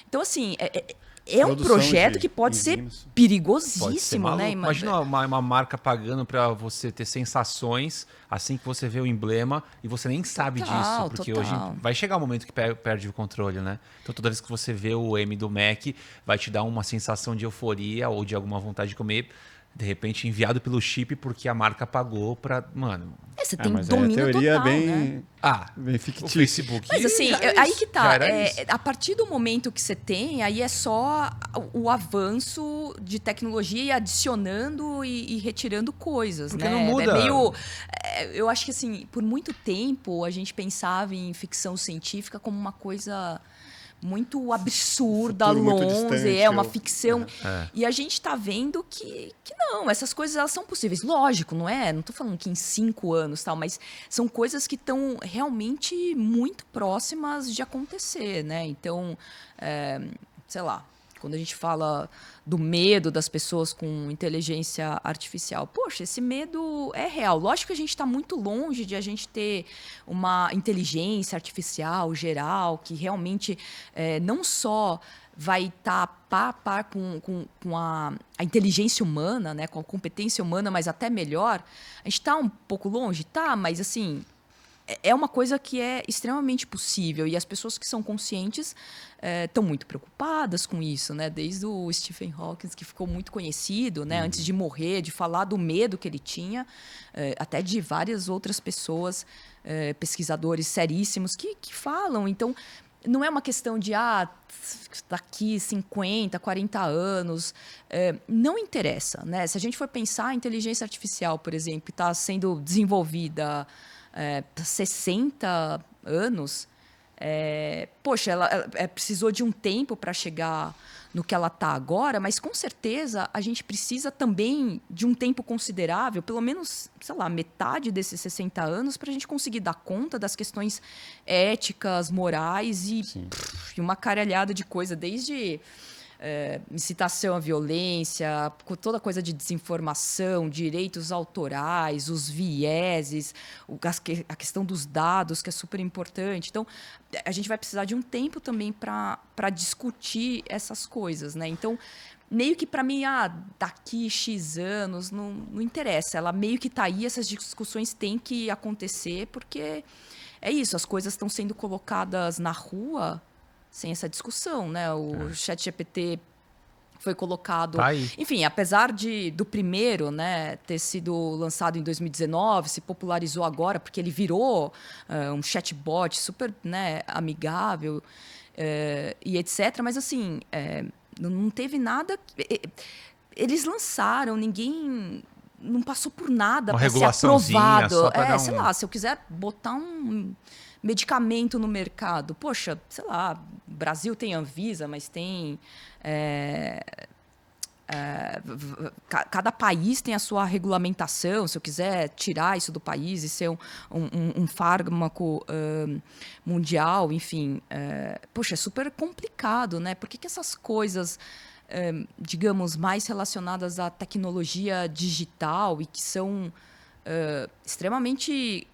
Então, assim, um projeto que pode ser perigosíssimo, pode ser, né? Imagina uma marca pagando para você ter sensações assim que você vê o emblema e você nem sabe disso, porque hoje vai chegar um momento que perde o controle, né? Então toda vez que você vê o M do Mac, vai te dar uma sensação de euforia ou de alguma vontade de comer, de repente enviado pelo chip porque a marca pagou para, mano. Você tem domínio teoria total, né? Bem fictícia. O Facebook. Mas assim, aí que tá. A partir do momento que você tem, aí é só o avanço de tecnologia e adicionando e retirando coisas, porque né? Não muda. Eu acho que assim, por muito tempo a gente pensava em ficção científica como uma coisa muito absurda, longe, uma ficção. E a gente está vendo que não, essas coisas elas são possíveis. Lógico, não é? Não estou falando que em 5 anos, tal, mas são coisas que estão realmente muito próximas de acontecer, né? Então, sei lá, quando a gente fala do medo das pessoas com inteligência artificial, poxa, esse medo é real. Lógico que a gente está muito longe de a gente ter uma inteligência artificial geral que realmente não só vai estar pá a par com a inteligência humana, né, com a competência humana, mas até melhor. A gente está um pouco longe? Tá, mas assim... É uma coisa que é extremamente possível e as pessoas que são conscientes estão muito preocupadas com isso, né? Desde o Stephen Hawking, que ficou muito conhecido, né? Antes de morrer, de falar do medo que ele tinha, até de várias outras pessoas, pesquisadores seríssimos que falam. Então, não é uma questão de daqui 50, 40 anos. Não interessa, né? Se a gente for pensar, a inteligência artificial, por exemplo, está sendo desenvolvida há 60 anos. Poxa, ela precisou de um tempo para chegar no que ela está agora, mas com certeza a gente precisa também de um tempo considerável, pelo menos, sei lá, metade desses 60 anos, para a gente conseguir dar conta das questões éticas, morais e uma caralhada de coisa, desde incitação à violência, toda coisa de desinformação, direitos autorais, os vieses, a questão dos dados, que é super importante. Então, a gente vai precisar de um tempo também para discutir essas coisas, né? Então, meio que para mim, daqui X anos, não interessa. Ela meio que está aí, essas discussões têm que acontecer, porque é isso, as coisas estão sendo colocadas na rua sem essa discussão, né? O ChatGPT foi colocado... Tá aí. Enfim, apesar do primeiro, né, ter sido lançado em 2019, se popularizou agora, porque ele virou um chatbot super, né, amigável e etc. Mas, assim, não teve nada... Eles lançaram, ninguém... Não passou por nada para ser aprovado. Só pra dar sei lá, se eu quiser botar um medicamento no mercado, poxa, sei lá, o Brasil tem Anvisa, mas tem... cada país tem a sua regulamentação. Se eu quiser tirar isso do país e ser um fármaco mundial, enfim, poxa, é super complicado, né? Por que essas coisas... digamos, mais relacionadas à tecnologia digital e que são extremamente,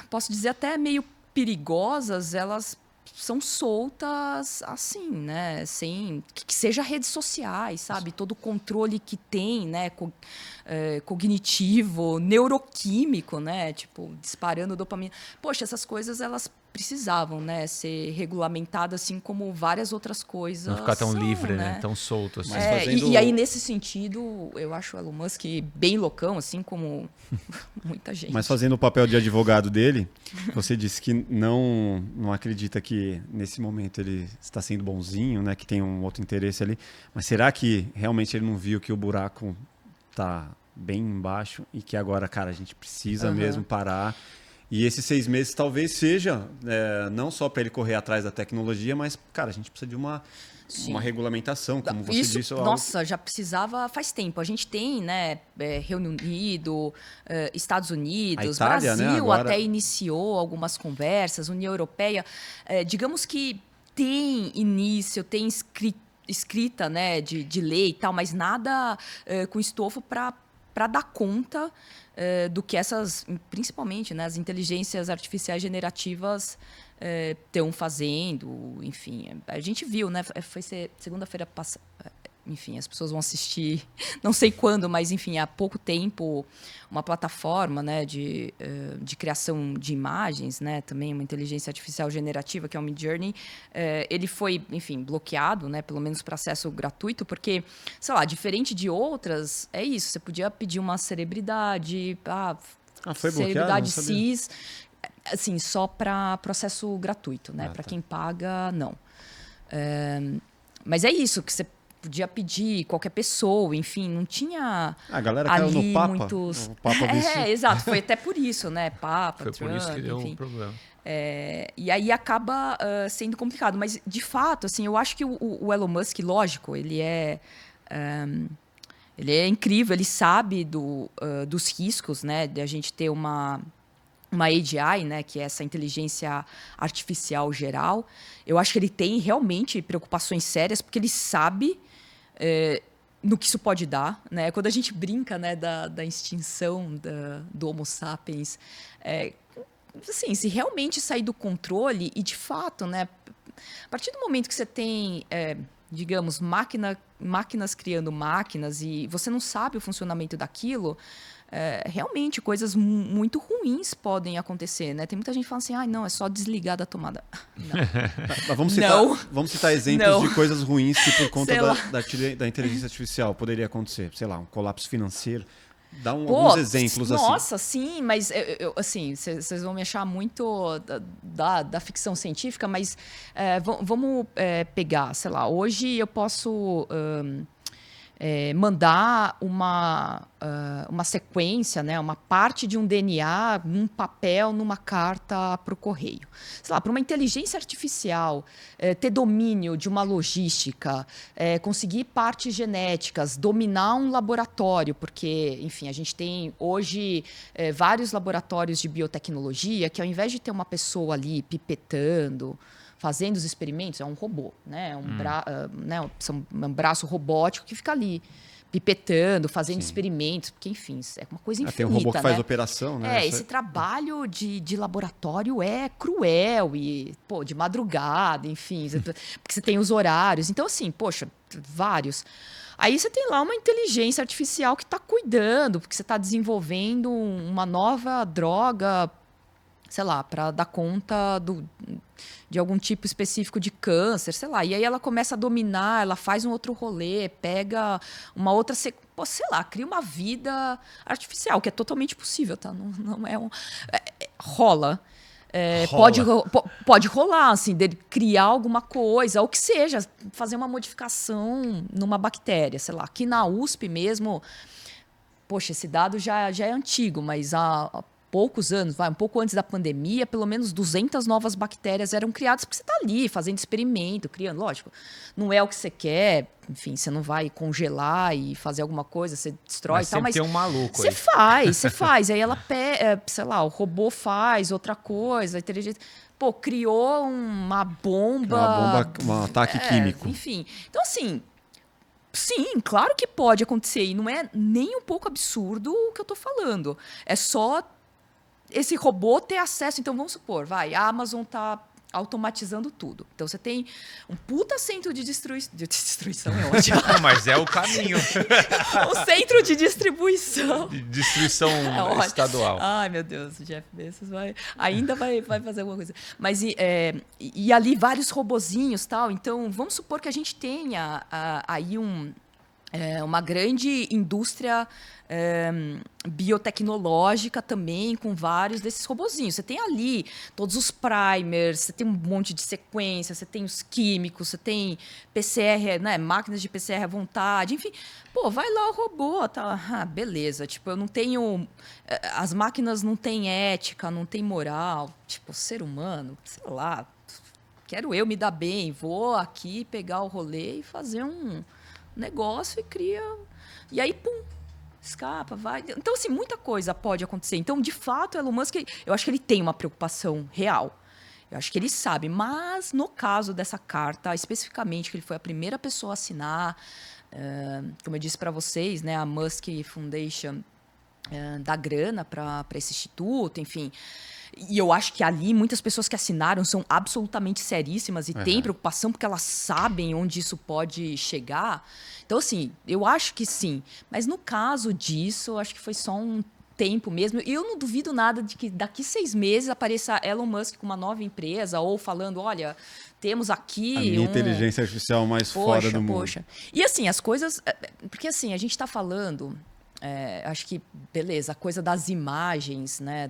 posso dizer, até meio perigosas, elas são soltas assim, né? Sem que seja redes sociais, sabe? Todo o controle que tem, né? Cognitivo, neuroquímico, né? Tipo, disparando dopamina. Poxa, essas coisas, elas precisavam, né, ser regulamentadas, assim como várias outras coisas. Não ficar tão livre, né? Tão solto. Assim. E aí, nesse sentido, eu acho o Elon Musk bem loucão, assim como muita gente. Mas fazendo o papel de advogado dele, você disse que não acredita que nesse momento ele está sendo bonzinho, né, que tem um outro interesse ali. Mas será que realmente ele não viu que o buraco tá bem embaixo e que agora, cara, a gente precisa mesmo parar? E esses 6 meses talvez seja não só para ele correr atrás da tecnologia, mas, cara, a gente precisa de uma regulamentação, como você disse. Nossa, já precisava faz tempo. A gente tem, né, Reino Unido, Estados Unidos, Itália, Brasil, né, agora... até iniciou algumas conversas, União Europeia. Digamos que tem início, tem escrita, né, de lei e tal, mas nada com estofo para dar conta do que essas, principalmente, né, as inteligências artificiais generativas estão fazendo. Enfim, a gente viu, né, foi segunda-feira passada. Enfim, as pessoas vão assistir, não sei quando, mas, enfim, há pouco tempo, uma plataforma, né, de criação de imagens, né, também uma inteligência artificial generativa, que é o Midjourney, ele foi, enfim, bloqueado, né, pelo menos para acesso gratuito, porque, sei lá, diferente de outras, é isso, você podia pedir uma celebridade, foi celebridade bloqueado, cis, assim, só para processo gratuito, né, para quem paga, não. Mas é isso, que você podia pedir qualquer pessoa, enfim, não tinha. A galera caiu no Papa. Muitos... O Papa exato, foi até por isso, né? Papa, foi Trump, por isso que deu enfim. um problema. E aí acaba sendo complicado. Mas, de fato, assim, eu acho que o Elon Musk, lógico, ele é incrível, ele sabe dos riscos, né? De a gente ter uma AGI, né, que é essa inteligência artificial geral. Eu acho que ele tem realmente preocupações sérias, porque ele sabe no que isso pode dar, né? Quando a gente brinca, né, da extinção do Homo sapiens, assim, se realmente sair do controle e, de fato, né, a partir do momento que você tem, digamos, máquinas criando máquinas e você não sabe o funcionamento daquilo, realmente coisas muito ruins podem acontecer, né? Tem muita gente que fala assim, não, é só desligar da tomada. Não. Mas vamos citar exemplos de coisas ruins que por conta da inteligência artificial poderia acontecer. Sei lá, um colapso financeiro. Dá alguns exemplos assim. Nossa, sim, mas assim, vocês vão me achar muito da ficção científica, mas vamos pegar, sei lá, hoje eu posso mandar uma sequência, né, uma parte de um DNA num papel, numa carta para o correio. Sei lá, para uma inteligência artificial ter domínio de uma logística, conseguir partes genéticas, dominar um laboratório, porque, enfim, a gente tem hoje vários laboratórios de biotecnologia que, ao invés de ter uma pessoa ali pipetando, fazendo os experimentos, é um robô, né? Um braço robótico que fica ali, pipetando, fazendo experimentos, porque, enfim, é uma coisa infinita. Tem um robô que né? faz operação, né? Esse trabalho de laboratório é cruel e, de madrugada, enfim, porque você tem os horários. Então, assim, poxa, vários. Aí você tem lá uma inteligência artificial que está cuidando, porque você está desenvolvendo uma nova droga, sei lá, para dar conta de algum tipo específico de câncer, sei lá. E aí ela começa a dominar, ela faz um outro rolê, pega uma outra... sei lá, cria uma vida artificial, que é totalmente possível, tá? Não é um... rola. Pode rolar, assim, dele criar alguma coisa, ou que seja, fazer uma modificação numa bactéria, sei lá. Aqui na USP mesmo, poxa, esse dado já é antigo, mas há poucos anos, um pouco antes da pandemia, pelo menos 200 novas bactérias eram criadas, porque você está ali fazendo experimento, criando, lógico, não é o que você quer, enfim, você não vai congelar e fazer alguma coisa, você destrói e tal, mas tem um maluco você faz, aí ela, sei lá, o robô faz outra coisa, a inteligência... criou uma bomba... um ataque químico. Enfim, então assim... Sim, claro que pode acontecer, e não é nem um pouco absurdo o que eu estou falando, é só esse robô ter acesso. Então, vamos supor, a Amazon está automatizando tudo. Então, você tem um puta centro de destruição, é ótimo. Não, mas é o caminho. Um centro de distribuição. De destruição estadual. Ai, meu Deus, o Jeff Bezos ainda vai fazer alguma coisa. Mas, e ali vários robozinhos e tal. Então, vamos supor que a gente tenha aí uma grande indústria biotecnológica também, com vários desses robozinhos. Você tem ali todos os primers, você tem um monte de sequência, você tem os químicos, você tem PCR, né, máquinas de PCR à vontade, enfim. Vai lá o robô, tá? Beleza. Tipo, eu não tenho... As máquinas não têm ética, não têm moral. Tipo, ser humano, sei lá, quero eu me dar bem, vou aqui pegar o rolê e fazer um negócio e cria... E aí, pum, escapa, vai... Então, assim, muita coisa pode acontecer. Então, de fato, Elon Musk, eu acho que ele tem uma preocupação real. Eu acho que ele sabe. Mas, no caso dessa carta, especificamente, que ele foi a primeira pessoa a assinar, como eu disse para vocês, né, a Musk Foundation dá grana para esse instituto, enfim... E eu acho que ali muitas pessoas que assinaram são absolutamente seríssimas e têm preocupação porque elas sabem onde isso pode chegar. Então, assim, eu acho que sim. Mas no caso disso, eu acho que foi só um tempo mesmo. E eu não duvido nada de que daqui 6 meses apareça Elon Musk com uma nova empresa ou falando, olha, temos aqui a minha inteligência artificial mais fora do mundo. E assim, as coisas... Porque assim, a gente está falando... acho que, beleza, a coisa das imagens, né,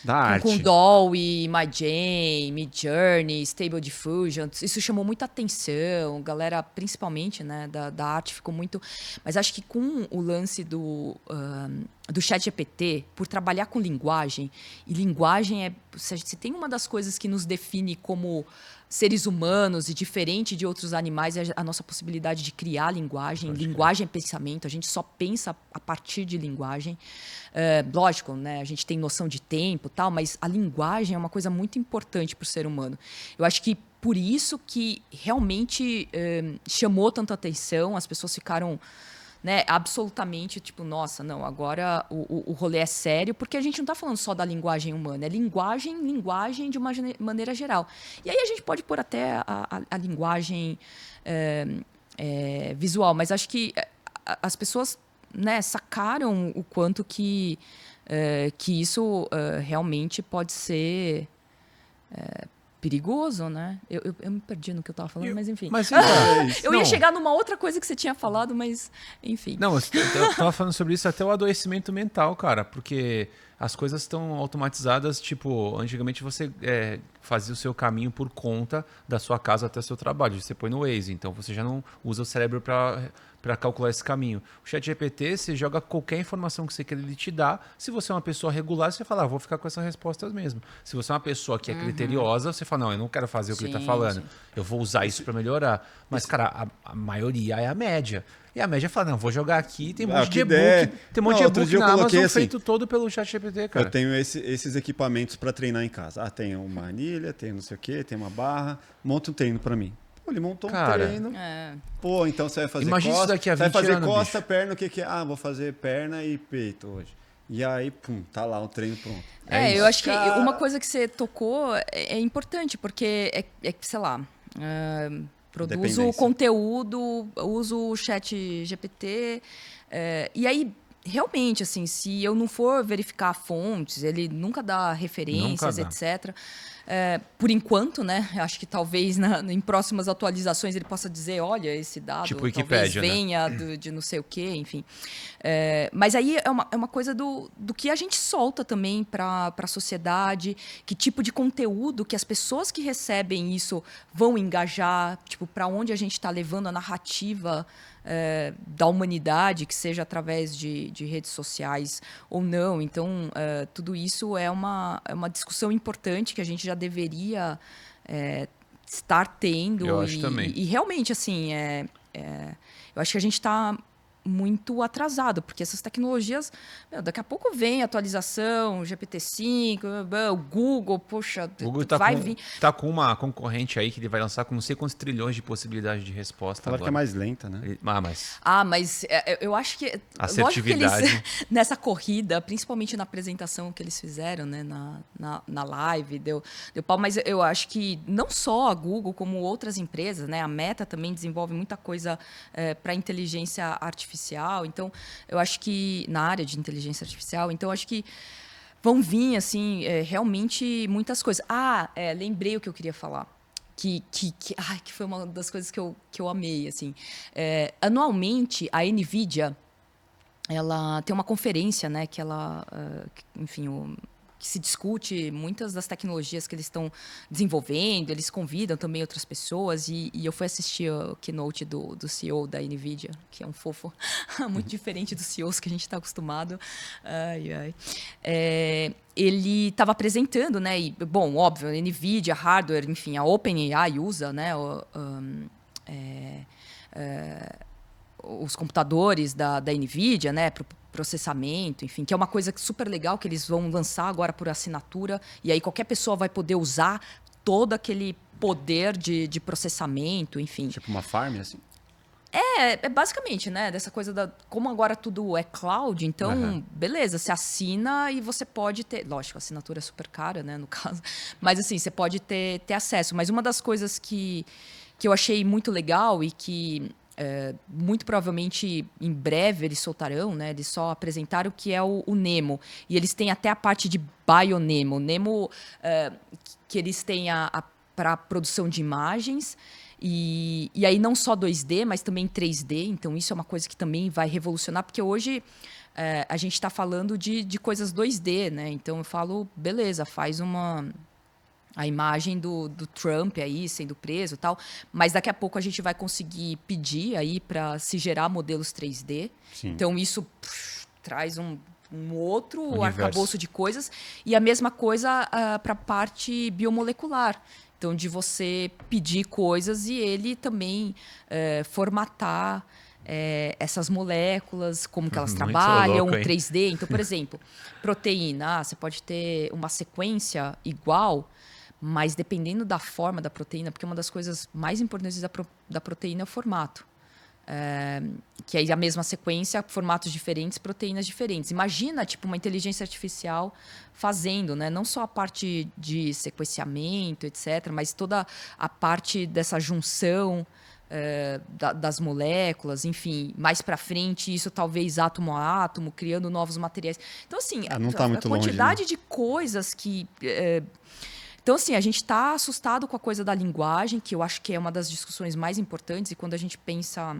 da arte. Com DALL-E, iMagen, Midjourney, Stable Diffusion, isso chamou muita atenção, galera, principalmente, né, da arte ficou muito... Mas acho que com o lance do ChatGPT, por trabalhar com linguagem, e linguagem se tem uma das coisas que nos define como seres humanos e diferente de outros animais, é a nossa possibilidade de criar linguagem. Linguagem é pensamento, a gente só pensa a partir de linguagem. Lógico, né, a gente tem noção de tempo, tal, mas a linguagem é uma coisa muito importante para o ser humano. Eu acho que por isso que realmente chamou tanta atenção, as pessoas ficaram... Né, absolutamente, tipo, nossa, não, agora o rolê é sério, porque a gente não está falando só da linguagem humana, é linguagem de uma maneira geral. E aí a gente pode pôr até a linguagem visual, mas acho que as pessoas, né, sacaram o quanto que isso realmente pode ser perigoso, né? Eu me perdi no que eu estava falando, mas enfim. Mas, eu ia chegar numa outra coisa que você tinha falado, mas enfim. Não, eu tava falando sobre isso até o adoecimento mental, cara, porque as coisas estão automatizadas, tipo, antigamente você fazia o seu caminho por conta da sua casa até o seu trabalho, você põe no Waze, então você já não usa o cérebro para calcular esse caminho. O ChatGPT, você joga qualquer informação que você quer, ele te dá. Se você é uma pessoa regular, você fala, vou ficar com essas respostas mesmo. Se você é uma pessoa que é criteriosa, você fala, não, eu não quero fazer o que ele está falando. Sim. Eu vou usar isso para melhorar. Mas, cara, a maioria é a média. E a média fala, não, vou jogar aqui, tem um monte de e-book. Tem um monte de e-book na Amazon feito todo pelo ChatGPT, cara. Eu tenho esses equipamentos para treinar em casa. Tem uma anilha, tem não sei o quê, tem uma barra. Monta um treino para mim. Pô, ele montou um treino. Pô, então você vai fazer Imagina costa. Isso daqui a 20 você vai fazer anos, costa, bicho. perna, o que é? Vou fazer perna e peito hoje. E aí, tá lá o treino pronto. Eu acho que uma coisa que você tocou é importante, porque sei lá, produzo conteúdo, uso o chat GPT, e aí, realmente, assim, se eu não for verificar fontes, ele nunca dá referências, etc. Por enquanto, né? Acho que talvez em próximas atualizações ele possa dizer, olha, esse dado tipo talvez Wikipédia, venha de não sei o quê, enfim. Mas aí é uma coisa do que a gente solta também para a sociedade, que tipo de conteúdo que as pessoas que recebem isso vão engajar, tipo, para onde a gente está levando a narrativa da humanidade, que seja através de redes sociais ou não. Então, tudo isso é uma discussão importante que a gente já deveria estar tendo. Eu acho também. E realmente, assim, eu acho que a gente está muito atrasado, porque essas tecnologias, daqui a pouco vem atualização, GPT-5, o Google, poxa, o Google vir. Tá com uma concorrente aí que ele vai lançar com não sei quantos trilhões de possibilidades de resposta. Falaram que é mais lenta, né? Mas eu acho que assertividade. Lógico que eles, nessa corrida, principalmente na apresentação que eles fizeram, né, na live, deu pau, mas eu acho que não só a Google, como outras empresas, né, a Meta também desenvolve muita coisa para inteligência artificial. Então, eu acho que na área de inteligência artificial, então acho que vão vir assim realmente muitas coisas. Lembrei o que eu queria falar, que foi uma das coisas que eu amei, assim. Anualmente a NVIDIA ela tem uma conferência, né, que ela, enfim, que se discute muitas das tecnologias que eles estão desenvolvendo, eles convidam também outras pessoas, e eu fui assistir o keynote do CEO da NVIDIA, que é um fofo, muito diferente dos CEOs que a gente está acostumado. Ele estava apresentando, né, e, bom, óbvio, a NVIDIA, hardware, enfim, a OpenAI usa, né, os computadores da NVIDIA, né, para processamento, enfim, que é uma coisa super legal que eles vão lançar agora por assinatura, e aí qualquer pessoa vai poder usar todo aquele poder de processamento, enfim. Tipo uma farm, assim? Basicamente, né, dessa coisa como agora tudo é cloud, então, beleza, você assina e você pode ter, lógico, a assinatura é super cara, né, no caso, mas assim, você pode ter acesso. Mas uma das coisas que eu achei muito legal e que muito provavelmente em breve eles soltarão, né? Eles só apresentaram o que é o Nemo. E eles têm até a parte de BioNemo. Nemo, que eles têm para produção de imagens. E aí não só 2D, mas também 3D. Então isso é uma coisa que também vai revolucionar, porque hoje a gente está falando de coisas 2D, né? Então eu falo, beleza, faz a imagem do Trump aí sendo preso e tal, mas daqui a pouco a gente vai conseguir pedir aí para se gerar modelos 3D. Sim. Então isso traz um outro arcabouço de coisas, e a mesma coisa para a parte biomolecular. Então, de você pedir coisas e ele também formatar essas moléculas, como que elas trabalham, louco, 3D. Então, por exemplo, proteína, você pode ter uma sequência igual, mas dependendo da forma da proteína, porque uma das coisas mais importantes da proteína é o formato. Que é a mesma sequência, formatos diferentes, proteínas diferentes. Imagina, tipo, uma inteligência artificial fazendo, né? Não só a parte de sequenciamento, etc., mas toda a parte dessa junção das moléculas, enfim, mais para frente, isso talvez átomo a átomo, criando novos materiais. Então, assim, não tá muito a quantidade longe, né? de coisas que Então, assim, a gente está assustado com a coisa da linguagem, que eu acho que é uma das discussões mais importantes, e quando a gente pensa,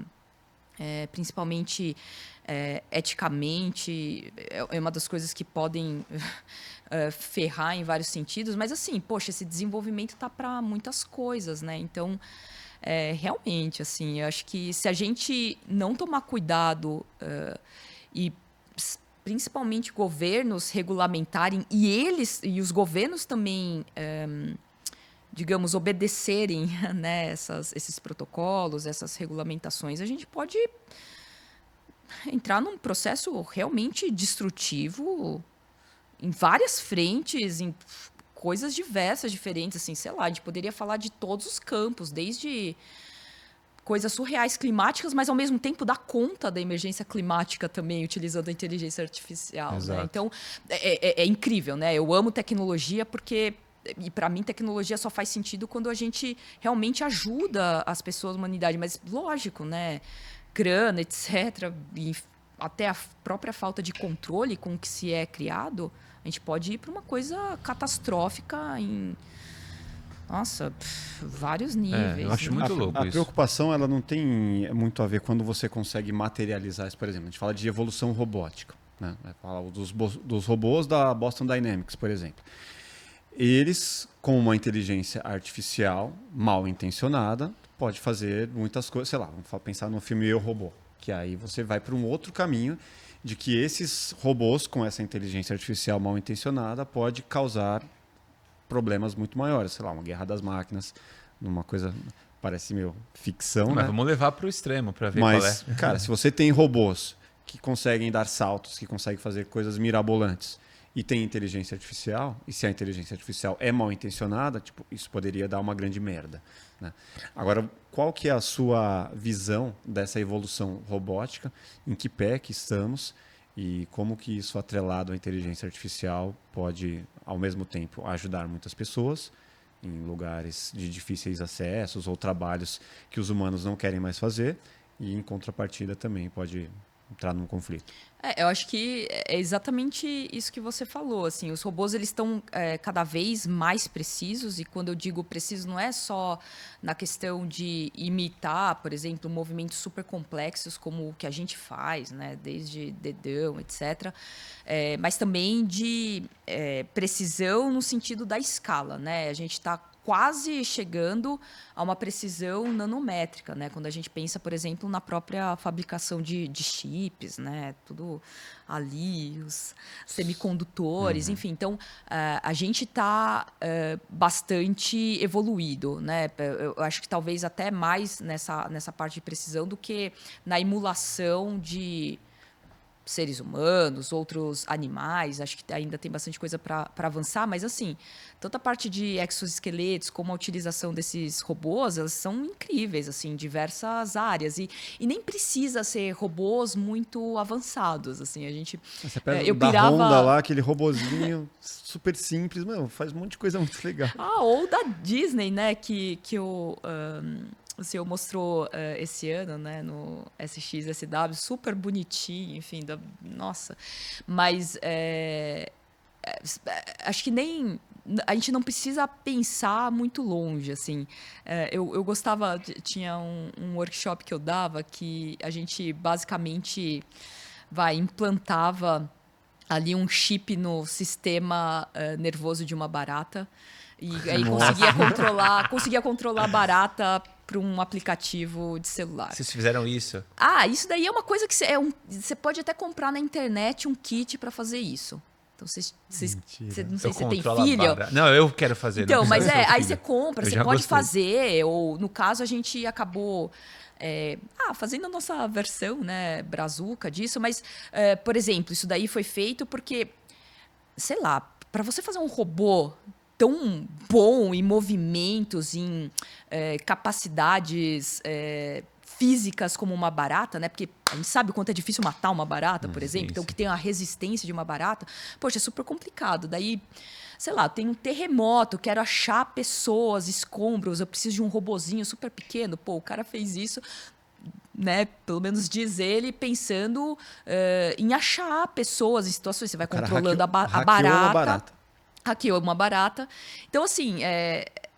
principalmente eticamente, é uma das coisas que podem ferrar em vários sentidos, mas, assim, poxa, esse desenvolvimento está para muitas coisas, né? Então, realmente, assim, eu acho que se a gente não tomar cuidado e principalmente governos regulamentarem e os governos também, digamos, obedecerem, né, esses protocolos, essas regulamentações, a gente pode entrar num processo realmente destrutivo em várias frentes, em coisas diversas, diferentes, assim, sei lá, a gente poderia falar de todos os campos, desde coisas surreais climáticas, mas ao mesmo tempo dar conta da emergência climática também, utilizando a inteligência artificial. Né? Então, é incrível, né? Eu amo tecnologia porque, e para mim, tecnologia só faz sentido quando a gente realmente ajuda as pessoas, a humanidade. Mas, lógico, né? Grana, etc., e até a própria falta de controle com o que se é criado, a gente pode ir para uma coisa catastrófica em... Nossa, vários níveis. Eu acho muito louco isso. A preocupação ela não tem muito a ver quando você consegue materializar isso. Por exemplo, a gente fala de evolução robótica. Né? Fala dos robôs da Boston Dynamics, por exemplo. Eles, com uma inteligência artificial mal intencionada, pode fazer muitas coisas. Sei lá, vamos pensar no filme Eu, Robô. Que aí você vai para um outro caminho de que esses robôs com essa inteligência artificial mal intencionada pode causar problemas muito maiores, sei lá, uma guerra das máquinas, numa coisa parece meio ficção, mas né? Vamos levar para o extremo para ver Mas, qual é. Cara, se você tem robôs que conseguem dar saltos, que conseguem fazer coisas mirabolantes e tem inteligência artificial, e se a inteligência artificial é mal intencionada, tipo, isso poderia dar uma grande merda. Né? Agora, qual que é a sua visão dessa evolução robótica? Em que pé que estamos? E como que isso atrelado à inteligência artificial pode, ao mesmo tempo, ajudar muitas pessoas em lugares de difíceis acessos ou trabalhos que os humanos não querem mais fazer e, em contrapartida, também pode entrar num conflito. Eu acho que é exatamente isso que você falou. Assim, os robôs eles estão cada vez mais precisos, e quando eu digo preciso não é só na questão de imitar, por exemplo, movimentos super complexos como o que a gente faz, né, desde dedão, etc., mas também de precisão no sentido da escala. Né? A gente está quase chegando a uma precisão nanométrica, né? Quando a gente pensa, por exemplo, na própria fabricação de chips, né? Tudo ali, os semicondutores, enfim. Então, a gente está bastante evoluído, né? Eu acho que talvez até mais nessa parte de precisão do que na emulação de seres humanos, outros animais. Acho que ainda tem bastante coisa para avançar, mas assim, tanto a parte de exoesqueletos como a utilização desses robôs, elas são incríveis, assim, em diversas áreas. E nem precisa ser robôs muito avançados, assim, a gente... Você pega da Honda lá, aquele robozinho super simples, mano, faz um monte de coisa muito legal. Ou da Disney, né, que o senhor mostrou esse ano, né, no SXSW, super bonitinho, enfim, nossa. Mas acho que nem... A gente não precisa pensar muito longe, assim. Eu gostava... Tinha um workshop que eu dava que a gente basicamente implantava ali um chip no sistema nervoso de uma barata e aí conseguia controlar a barata para um aplicativo de celular. Vocês fizeram isso? Isso daí é uma coisa que você pode até comprar na internet um kit para fazer isso. Então, não sei se você tem filho. Não, eu quero fazer. Então, mas aí você compra, você pode fazer. Ou, no caso, a gente acabou fazendo a nossa versão, né, brazuca disso. Mas, por exemplo, isso daí foi feito porque, sei lá, para você fazer um robô tão bom em movimentos, em capacidades físicas como uma barata, né? Porque a gente sabe o quanto é difícil matar uma barata, por exemplo. Então, que tem a resistência de uma barata. Poxa, é super complicado. Daí, sei lá, tem um terremoto, quero achar pessoas, escombros, eu preciso de um robozinho super pequeno. Pô, o cara fez isso, né? Pelo menos diz ele, pensando em achar pessoas em situações. Você vai controlando a barata. hackeou uma barata. Então, assim,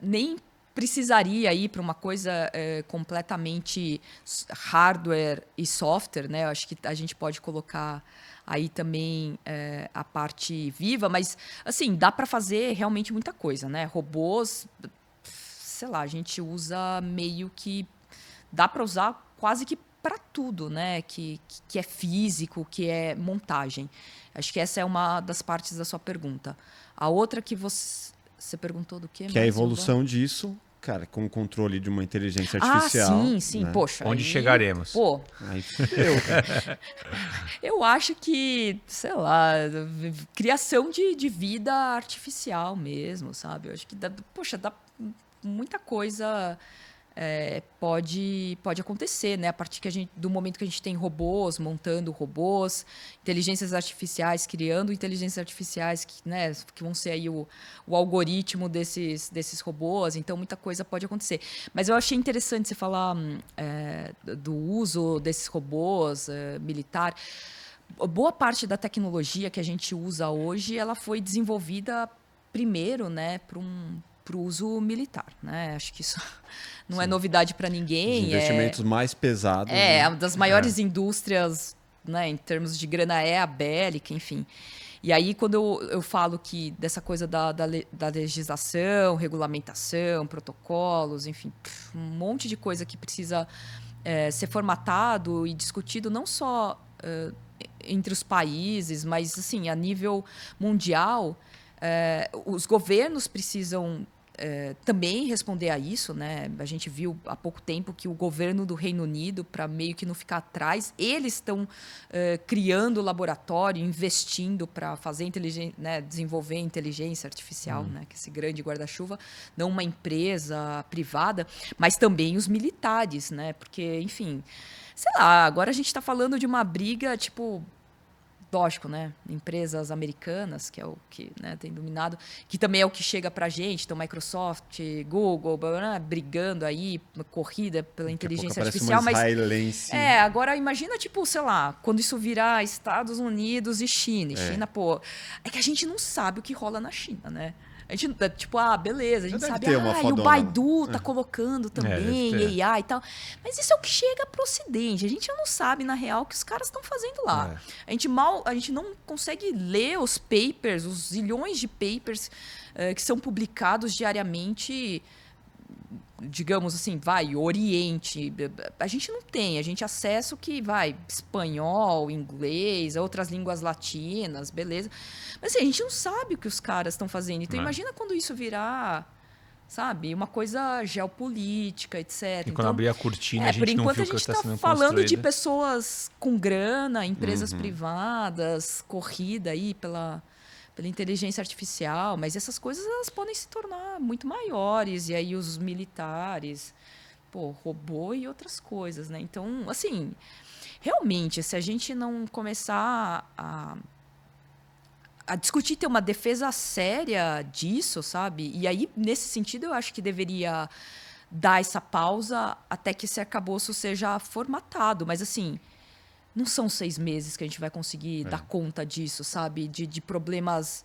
nem precisaria ir para uma coisa completamente hardware e software, né? Eu acho que a gente pode colocar aí também a parte viva, mas, assim, dá para fazer realmente muita coisa, né? Robôs, sei lá, a gente usa meio que... Dá para usar quase que para tudo, né? Que é físico, que é montagem. Acho que essa é uma das partes da sua pergunta. A outra que você perguntou do quê? Que é a evolução disso, cara, com o controle de uma inteligência artificial. Sim, né? Poxa. Onde chegaremos? Pô, Aí, eu acho que, sei lá, criação de vida artificial mesmo, sabe? Eu acho que dá muita coisa pode acontecer, né? A partir do momento que a gente tem robôs, montando robôs, inteligências artificiais, criando inteligências artificiais que vão ser aí o algoritmo desses robôs. Então, muita coisa pode acontecer. Mas eu achei interessante você falar do uso desses robôs militar. Boa parte da tecnologia que a gente usa hoje, ela foi desenvolvida primeiro, né, para o uso militar, né? Acho que isso não é novidade para ninguém. Os investimentos mais pesados. Uma das maiores indústrias, né, em termos de grana, é a bélica, enfim. E aí, quando eu falo que dessa coisa da legislação, regulamentação, protocolos, enfim, um monte de coisa que precisa ser formatado e discutido não só entre os países, mas assim, a nível mundial, os governos precisam também responder a isso, né? A gente viu há pouco tempo que o governo do Reino Unido, para meio que não ficar atrás, eles estão criando laboratório, investindo para fazer né, desenvolver inteligência artificial, né? Que esse grande guarda-chuva, não uma empresa privada, mas também os militares, né? Porque, enfim, sei lá, agora a gente está falando de uma briga, tipo, lógico, né? Empresas americanas, que é o que, né, tem dominado, que também é o que chega para a gente, então Microsoft, Google, brigando aí, corrida pela inteligência artificial. Mas agora imagina, tipo, sei lá, quando isso virar Estados Unidos e China. E China, pô, é que a gente não sabe o que rola na China, né? A gente, tipo, beleza, a gente sabe, e o Baidu tá colocando também, AI e tal. Mas isso é o que chega pro Ocidente. A gente não sabe, na real, o que os caras estão fazendo lá. A gente não consegue ler os papers, os zilhões de papers que são publicados diariamente, digamos assim, Oriente. A gente não tem, a gente acessa o que espanhol, inglês, outras línguas latinas, beleza. Mas assim, a gente não sabe o que os caras estão fazendo. Então imagina quando isso virar, sabe, uma coisa geopolítica, etc. E quando abrir a cortina, a gente não viu o que está sendo construído. Falando de pessoas com grana, empresas privadas, corrida aí pela inteligência artificial, mas essas coisas elas podem se tornar muito maiores, e aí os militares, robô e outras coisas, né? Então, assim, realmente, se a gente não começar a discutir, ter uma defesa séria disso, sabe? E aí, nesse sentido, eu acho que deveria dar essa pausa até que esse arcabouço seja formatado, mas assim, não são 6 meses que a gente vai conseguir dar conta disso, sabe? De problemas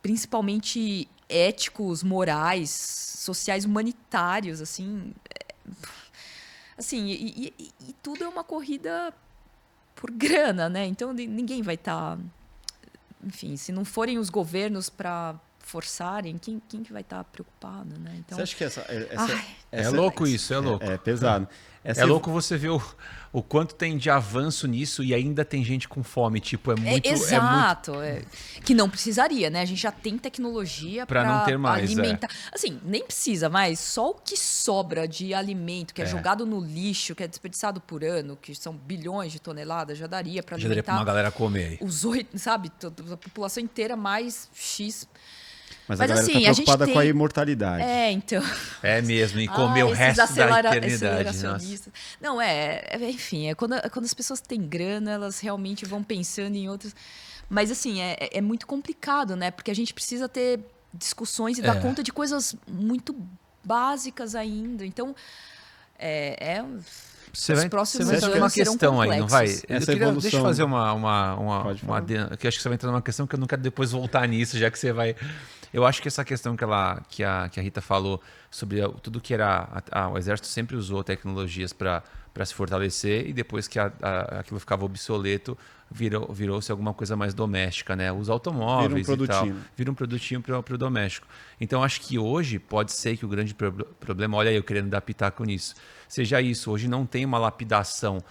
principalmente éticos, morais, sociais, humanitários, assim. Assim, e tudo é uma corrida por grana, né? Então ninguém vai estar... Enfim, se não forem os governos para forçarem, quem que vai estar preocupado, né? Então, você acha que é louco isso, é louco. É pesado. É louco você ver o quanto tem de avanço nisso e ainda tem gente com fome. Tipo, é muito... Exato. Que não precisaria, né? A gente já tem tecnologia para não ter mais, alimentar. Assim, nem precisa mais. Só o que sobra de alimento, que é jogado no lixo, que é desperdiçado por ano, que são bilhões de toneladas, já daria para alimentar... Já daria para uma galera comer. Os 8, sabe? A população inteira mais X... Mas a galera assim, tá preocupada com a imortalidade. Então... É mesmo, e comer o resto da eternidade. Não, enfim, quando as pessoas têm grana, elas realmente vão pensando em outras... Mas, assim, é muito complicado, né? Porque a gente precisa ter discussões e dar conta de coisas muito básicas ainda. Então, os próximos anos uma questão aí, não vai? Deixa eu fazer uma que acho que você vai entrar numa questão que eu não quero depois voltar nisso, já que você vai... Eu acho que essa questão que a Rita falou sobre tudo que era... o Exército sempre usou tecnologias para se fortalecer e depois que aquilo ficava obsoleto, virou-se alguma coisa mais doméstica, né? Os automóveis e tal. Vira um produtinho para o doméstico. Então, acho que hoje pode ser que o grande problema, olha aí, eu querendo dar pitaco nisso, seja isso. Hoje não tem uma lapidação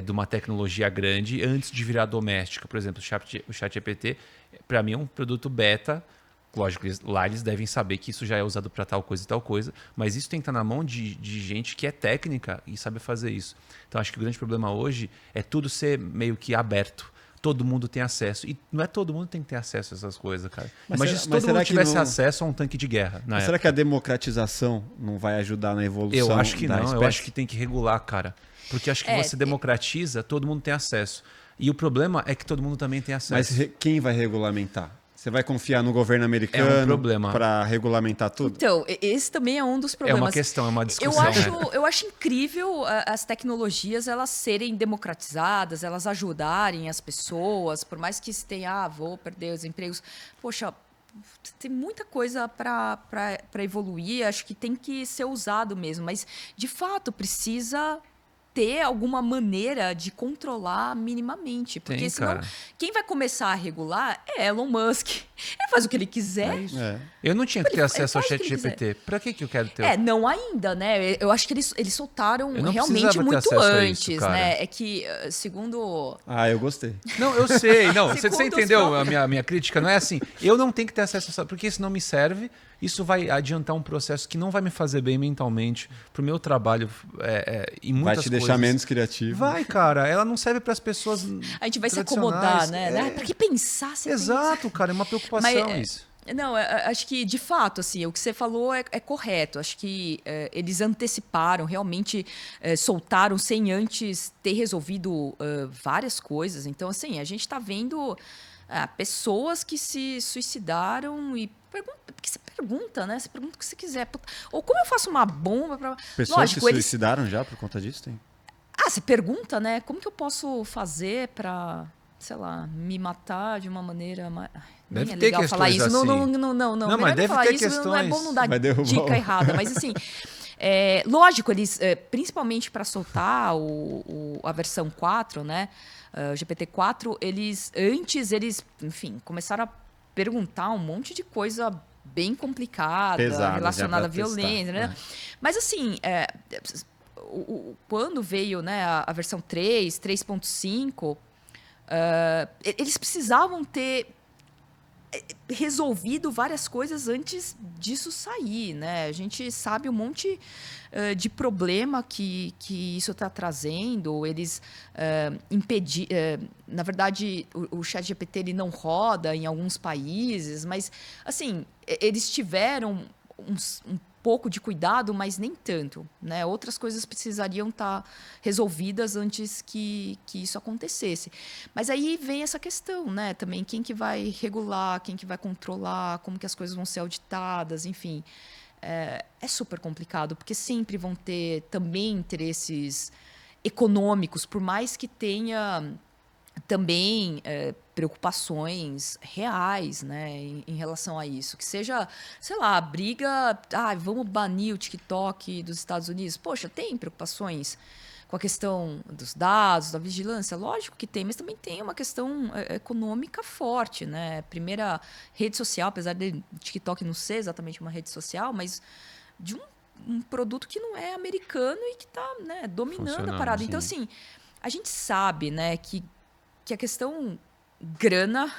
de uma tecnologia grande antes de virar doméstica. Por exemplo, o ChatGPT, para mim, é um produto beta. Lógico, lá eles devem saber que isso já é usado para tal coisa e tal coisa, mas isso tem que estar na mão de gente que é técnica e sabe fazer isso. Então, acho que o grande problema hoje é tudo ser meio que aberto. Todo mundo tem acesso. E não é todo mundo que tem que ter acesso a essas coisas, cara. Imagina se todo mundo tivesse acesso a um tanque de guerra. Mas será que a democratização não vai ajudar na evolução? Eu acho que não. Espécie? Eu acho que tem que regular, cara. Porque acho que você democratiza, todo mundo tem acesso. E o problema é que todo mundo também tem acesso. Mas quem vai regulamentar? Você vai confiar no governo americano para regulamentar tudo? Então, esse também é um dos problemas. É uma questão, é uma discussão. Eu acho incrível as tecnologias elas serem democratizadas, elas ajudarem as pessoas, por mais que se tenha, vou perder os empregos. Poxa, tem muita coisa para evoluir, acho que tem que ser usado mesmo, mas de fato precisa ter alguma maneira de controlar minimamente. Porque senão, quem vai começar a regular é Elon Musk. Ele faz o que ele quiser. Eu não tinha que ter acesso ao ChatGPT. Para que eu quero ter? Não ainda, né? Eu acho que eles soltaram realmente muito antes, isso, né? É que, segundo... eu gostei. Não, eu sei. Não, você entendeu a minha crítica? Não é assim. Eu não tenho que ter acesso a... Porque isso não me serve. Isso vai adiantar um processo que não vai me fazer bem mentalmente pro meu trabalho e muitas coisas. Vai te deixar menos criativo. Vai, cara. Ela não serve para as pessoas a gente vai se acomodar, né? Pra que pensar? Exato, cara. É uma preocupação isso. Não, acho que, de fato, assim, o que você falou é correto. Acho que eles anteciparam, realmente soltaram sem antes ter resolvido várias coisas. Então, assim, a gente está vendo pessoas que se suicidaram e porque você pergunta, né? Você pergunta o que você quiser. Ou como eu faço uma bomba para... Pessoas que se suicidaram já por conta disso? Tem? Você pergunta, né? Como que eu posso fazer para, sei lá, me matar de uma maneira mais... Deve é ter legal falar isso. Assim. Não, mas deve falar ter isso, questões. Não é bom não dar dica errada, mas assim... lógico, eles, principalmente para soltar a versão 4, né? O GPT-4, eles, enfim, começaram a perguntar um monte de coisa bem complicada, pesada, relacionada à violência, né? Mas assim, quando veio, né, a versão 3.5, eles precisavam ter resolvido várias coisas antes disso sair, né? A gente sabe um monte de problema que isso está trazendo. Eles na verdade, o ChatGPT ele não roda em alguns países, mas assim eles tiveram um pouco de cuidado, mas nem tanto, né? Outras coisas precisariam estar resolvidas antes que isso acontecesse. Mas aí vem essa questão, né? Também quem que vai regular, quem que vai controlar, como que as coisas vão ser auditadas, enfim. É super complicado, porque sempre vão ter também interesses econômicos, por mais que tenha também preocupações reais, né, em relação a isso. Que seja, sei lá, a briga... vamos banir o TikTok dos Estados Unidos. Poxa, tem preocupações com a questão dos dados, da vigilância? Lógico que tem, mas também tem uma questão econômica forte, né? Primeira rede social, apesar de TikTok não ser exatamente uma rede social, mas de um produto que não é americano e que está, né, dominando a parada. Sim. Então, assim, a gente sabe, né, que a questão grana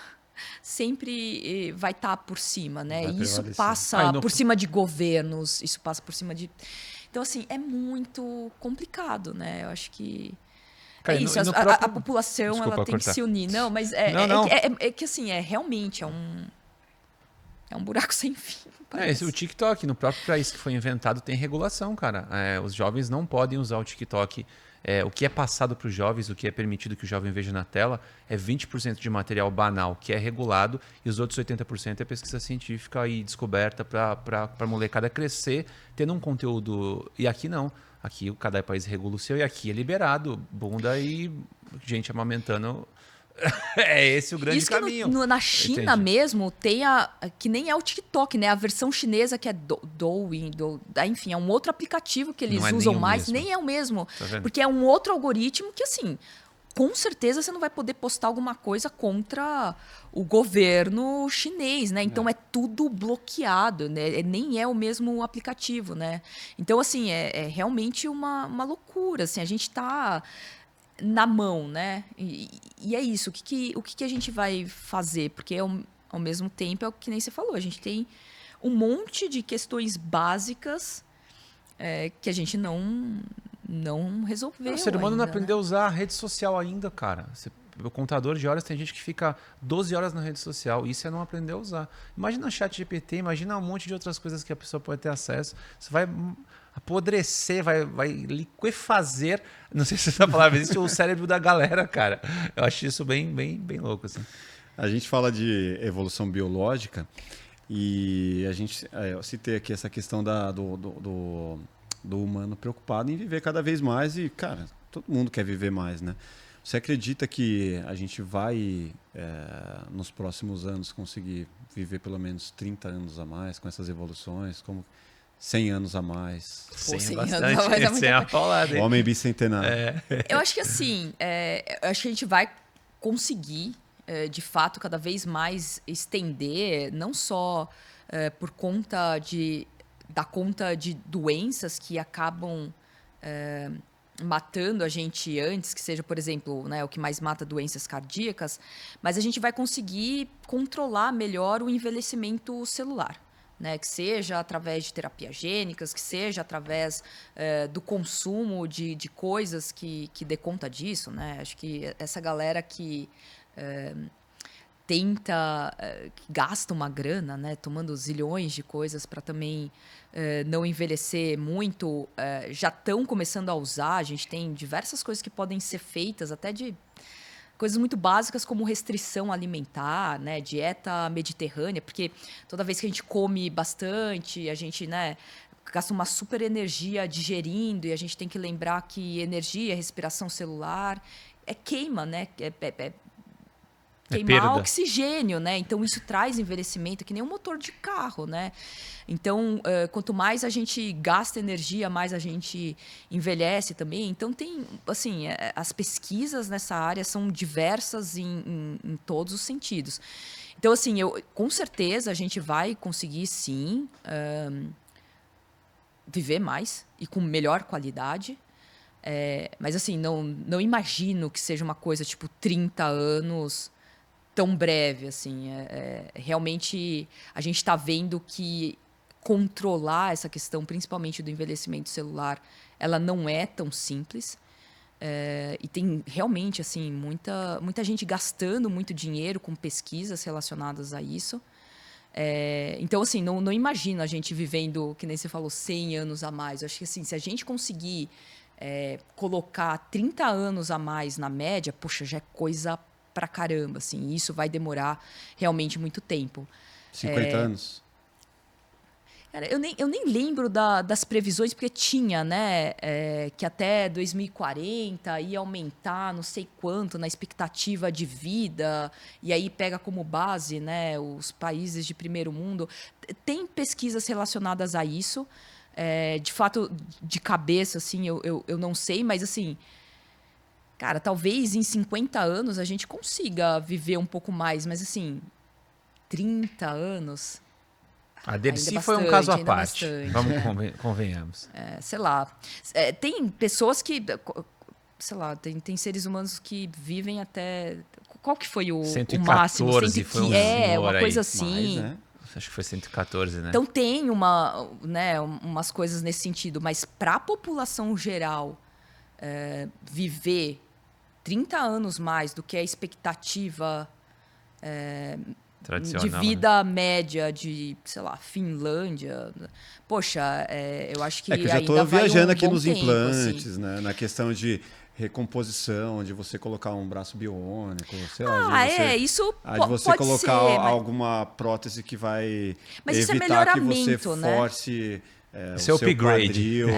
sempre vai estar por cima, né? E isso passa por cima de governos, isso passa por cima de... Então, assim, é muito complicado, né? Eu acho que... Cara, isso, a população ela tem que se unir. Não, mas que assim, realmente é um buraco sem fim. O TikTok, no próprio país que foi inventado, tem regulação, cara. Os jovens não podem usar o TikTok. O que é passado para os jovens, o que é permitido que o jovem veja na tela, é 20% de material banal, que é regulado, e os outros 80% é pesquisa científica e descoberta para a molecada crescer, tendo um conteúdo... E aqui não. Aqui cada país regula o seu, e aqui é liberado, bunda e gente amamentando É esse o grande Isso caminho. que na China mesmo tem que nem é o TikTok, né? A versão chinesa que é Douyin, enfim, é um outro aplicativo que eles usam mais, nem é o mesmo. Tá, porque é um outro algoritmo que, assim, com certeza você não vai poder postar alguma coisa contra o governo chinês, né? Então é tudo bloqueado, né? Nem é o mesmo aplicativo, né? Então, assim, é realmente uma loucura, assim, a gente está na mão, né? E é isso. O que a gente vai fazer? Porque ao mesmo tempo é o que nem você falou. A gente tem um monte de questões básicas que a gente não resolveu. O ser humano não ainda, aprendeu a né? usar a rede social ainda, cara. O contador de horas tem gente que fica 12 horas na rede social. Isso é não aprender a usar. Imagina o chat GPT, imagina um monte de outras coisas que a pessoa pode ter acesso. Você vai apodrecer, vai liquefazer, não sei se essa palavra existe, o cérebro da galera, cara. Eu acho isso bem louco, assim. A gente fala de evolução biológica e eu citei aqui essa questão do humano preocupado em viver cada vez mais e, cara, todo mundo quer viver mais, né? Você acredita que a gente vai, nos próximos anos, conseguir viver pelo menos 30 anos a mais com essas evoluções? Como 100 anos a mais? 100 é 100 bastante, anos a mais é muita 100 é a paulada, hein? Homem bicentenário. Eu acho que assim, eu acho que a gente vai conseguir, de fato, cada vez mais estender, não só por conta da conta de doenças que acabam matando a gente antes, que seja, por exemplo, né, o que mais mata doenças cardíacas, mas a gente vai conseguir controlar melhor o envelhecimento celular. Né, que seja através de terapias gênicas, que seja através do consumo de coisas que dê conta disso. Né? Acho que essa galera que que gasta uma grana, né, tomando zilhões de coisas para também não envelhecer muito, já estão começando a usar. A gente tem diversas coisas que podem ser feitas, até de coisas muito básicas como restrição alimentar, né, dieta mediterrânea, porque toda vez que a gente come bastante, a gente, né, gasta uma super energia digerindo e a gente tem que lembrar que energia, respiração celular, queima, né, queimar oxigênio, né? Então isso traz envelhecimento, que nem um motor de carro, né? Então, quanto mais a gente gasta energia, mais a gente envelhece também. Então tem, assim, as pesquisas nessa área são diversas em todos os sentidos. Então, assim, com certeza a gente vai conseguir sim viver mais e com melhor qualidade. Mas assim, não imagino que seja uma coisa tipo 30 anos tão breve, assim. Realmente a gente está vendo que controlar essa questão, principalmente do envelhecimento celular, ela não é tão simples. E tem realmente assim muita gente gastando muito dinheiro com pesquisas relacionadas a isso. Então, assim, não imagino a gente vivendo, que nem você falou, 100 anos a mais. Eu acho que assim, se a gente conseguir colocar 30 anos a mais na média, poxa, já é coisa pra caramba, assim. Isso vai demorar realmente muito tempo. 50 anos? Cara, eu nem lembro das previsões, porque tinha, né, que até 2040 ia aumentar não sei quanto na expectativa de vida, e aí pega como base, né, os países de primeiro mundo. Tem pesquisas relacionadas a isso. De fato, de cabeça, assim, eu não sei, mas assim, cara, talvez em 50 anos a gente consiga viver um pouco mais, mas assim, 30 anos... A Dercy foi um caso à parte. Bastante. Vamos, convenhamos. Sei lá. Tem pessoas que... Sei lá, tem seres humanos que vivem até... Qual que foi o 114 máximo? foi um senhor uma coisa aí. assim. Mais, né? Acho que foi 114, né? Então tem umas coisas nesse sentido, mas para a população geral viver 30 anos mais do que a expectativa de vida média de, sei lá, Finlândia. Poxa, eu acho que que eu já ainda estou vai viajando um aqui bom nos tempo, implantes, assim. né? Na questão de recomposição, de você colocar um braço biônico, sei lá, isso de você pode colocar ser, alguma prótese que vai mas isso é evitar que você melhoramento, né? force Seu upgrade. Quadril.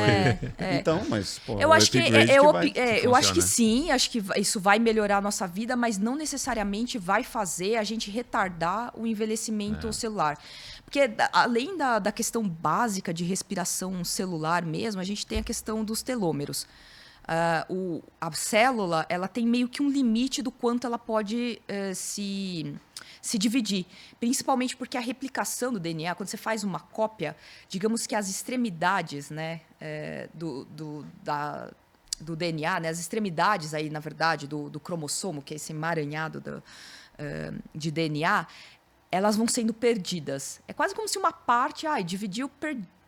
Então, mas pô, Eu acho que eu acho que funciona. sim, acho que isso vai melhorar a nossa vida, mas não necessariamente vai fazer a gente retardar o envelhecimento celular. Porque além da questão básica de respiração celular mesmo, a gente tem a questão dos telômeros. A célula ela tem meio que um limite do quanto ela pode se dividir. Principalmente porque a replicação do DNA, quando você faz uma cópia, digamos que as extremidades, né, do DNA, né, as extremidades aí, na verdade, do cromossomo, que é esse emaranhado de DNA, elas vão sendo perdidas. É quase como se uma parte, dividiu,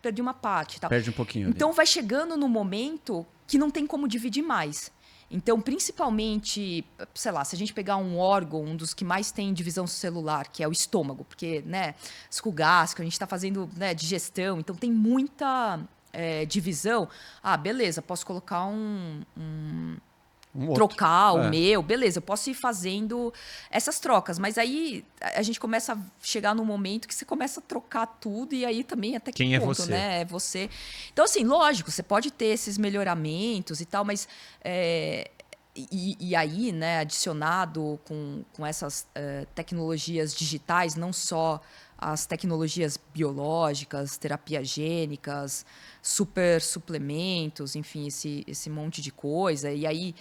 perdi uma parte. Tal. Perde um pouquinho. Então, vai chegando no momento que não tem como dividir mais. Então, principalmente, sei lá, se a gente pegar um órgão, um dos que mais tem divisão celular, que é o estômago, porque, né, escogasco, a gente está fazendo, né, digestão, então tem muita divisão. Beleza, posso colocar trocar o meu, beleza, eu posso ir fazendo essas trocas, mas aí a gente começa a chegar num momento que você começa a trocar tudo e aí também até que Quem ponto, é você? né? É você. Então, assim, lógico, você pode ter esses melhoramentos e tal, mas e aí, né, adicionado com essas tecnologias digitais, não só as tecnologias biológicas, terapias gênicas, super suplementos, enfim, esse monte de coisa. E aí,